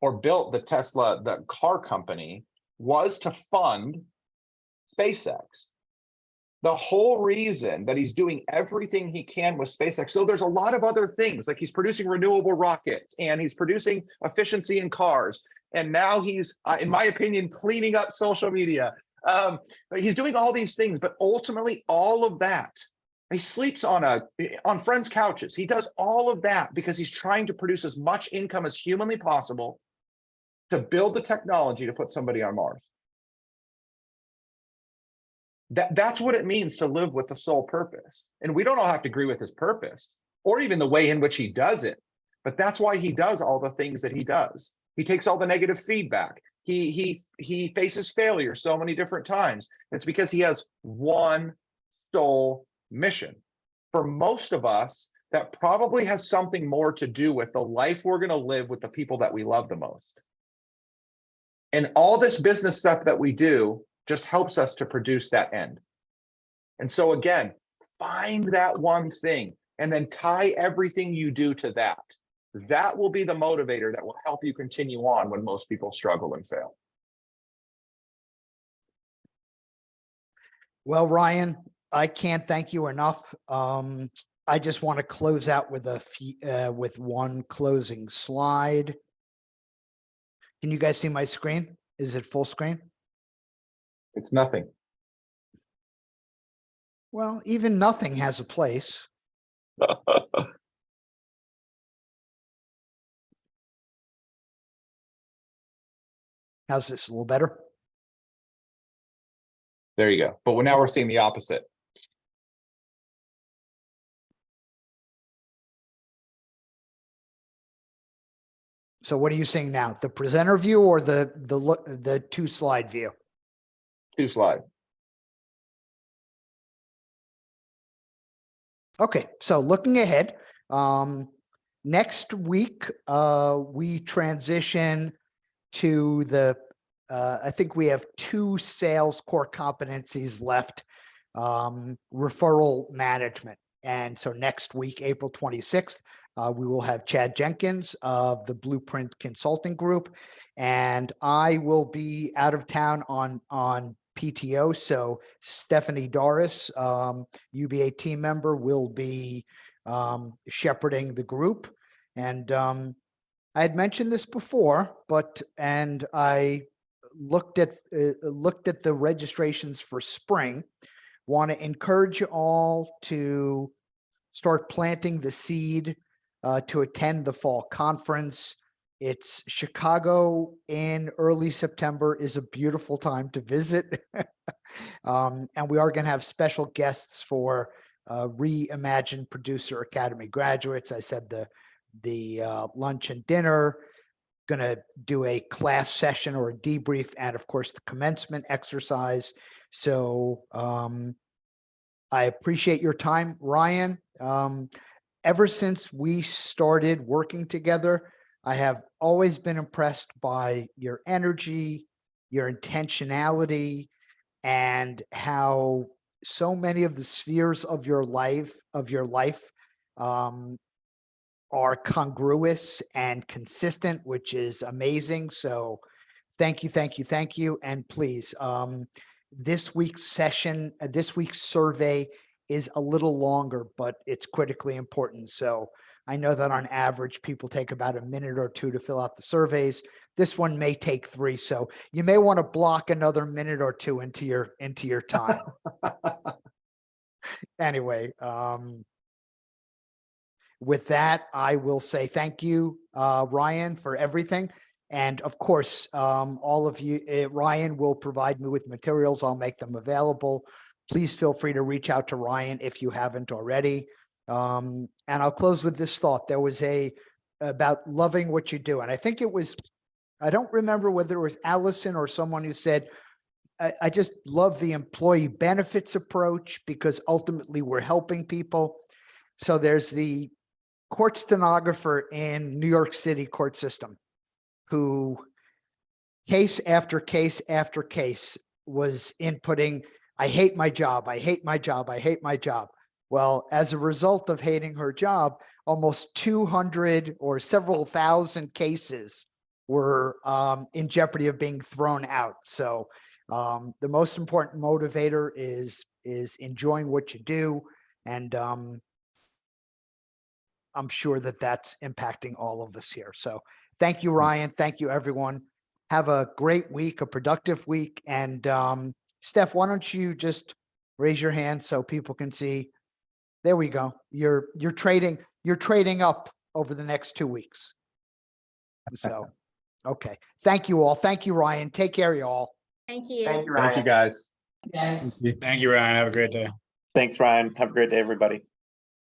or built the car company, was to fund SpaceX. The whole reason that he's doing everything he can with SpaceX. So there's a lot of other things, like he's producing renewable rockets and he's producing efficiency in cars. And now he's, in my opinion, cleaning up social media. He's doing all these things, but ultimately all of that, he sleeps on friends' couches. He does all of that because he's trying to produce as much income as humanly possible to build the technology to put somebody on Mars. That's what it means to live with the sole purpose. And we don't all have to agree with his purpose or even the way in which he does it, but that's why he does all the things that he does. He takes all the negative feedback. He faces failure so many different times. It's because he has one sole mission. For most of us, that probably has something more to do with the life we're going to live with the people that we love the most. And all this business stuff that we do just helps us to produce that end. And so again, find that one thing and then tie everything you do to that. That will be the motivator that will help you continue on when most people struggle and fail. Well, Ryan, I can't thank you enough. I just want to close out with with one closing slide. Can you guys see my screen? Is it full screen? It's nothing. Well, even nothing has a place. How's this? A little better? There you go. But now we're seeing the opposite. So what are you seeing now? The presenter view or the two slide view? Two slide. Okay, so looking ahead, next week we transition to the I think we have 2 sales core competencies left, referral management. And so next week, April 26th, we will have Chad Jenkins of the Blueprint Consulting Group, and I will be out of town on PTO. So Stephanie Doris, UBA team member, will be shepherding the group. And I had mentioned this before, and I looked at the registrations for spring. Want to encourage you all to start planting the seed to attend the fall conference. It's Chicago in early September is a beautiful time to visit. And we are going to have special guests for Reimagine Producer Academy graduates. I said the lunch and dinner, going to do a class session or a debrief, and of course the commencement exercise. So I appreciate your time, Ryan. Ever since we started working together, I have always been impressed by your energy, your intentionality, and how so many of the spheres of your life are congruous and consistent, which is amazing. So thank you, thank you, thank you. And please, this week's session, this week's survey is a little longer, but it's critically important. So I know that on average, people take about a minute or 2 to fill out the surveys. This one may take 3. So you may want to block another minute or 2 into your time. Anyway, with that, I will say thank you, Ryan, for everything. And of course, all of you, Ryan will provide me with materials. I'll make them available. Please feel free to reach out to Ryan if you haven't already. And I'll close with this thought. There was about loving what you do. And I think it was, I don't remember whether it was Allison or someone who said, I just love the employee benefits approach because ultimately we're helping people. So there's the court stenographer in New York City court system who case after case after case was inputting, I hate my job, I hate my job, I hate my job. Well, as a result of hating her job, almost 200 or several thousand cases were in jeopardy of being thrown out. So the most important motivator is enjoying what you do. And I'm sure that that's impacting all of us here. So thank you, Ryan. Thank you, everyone. Have a great week, a productive week. And Steph, why don't you just raise your hand so people can see? There we go. You're trading up over the next 2 weeks. So, okay. Thank you all. Thank you, Ryan. Take care, y'all. Thank you. Thank you, Thank you, Ryan. guys. Yes. Thank you, Ryan. Have a great day. Thanks, Ryan. Have a great day, everybody.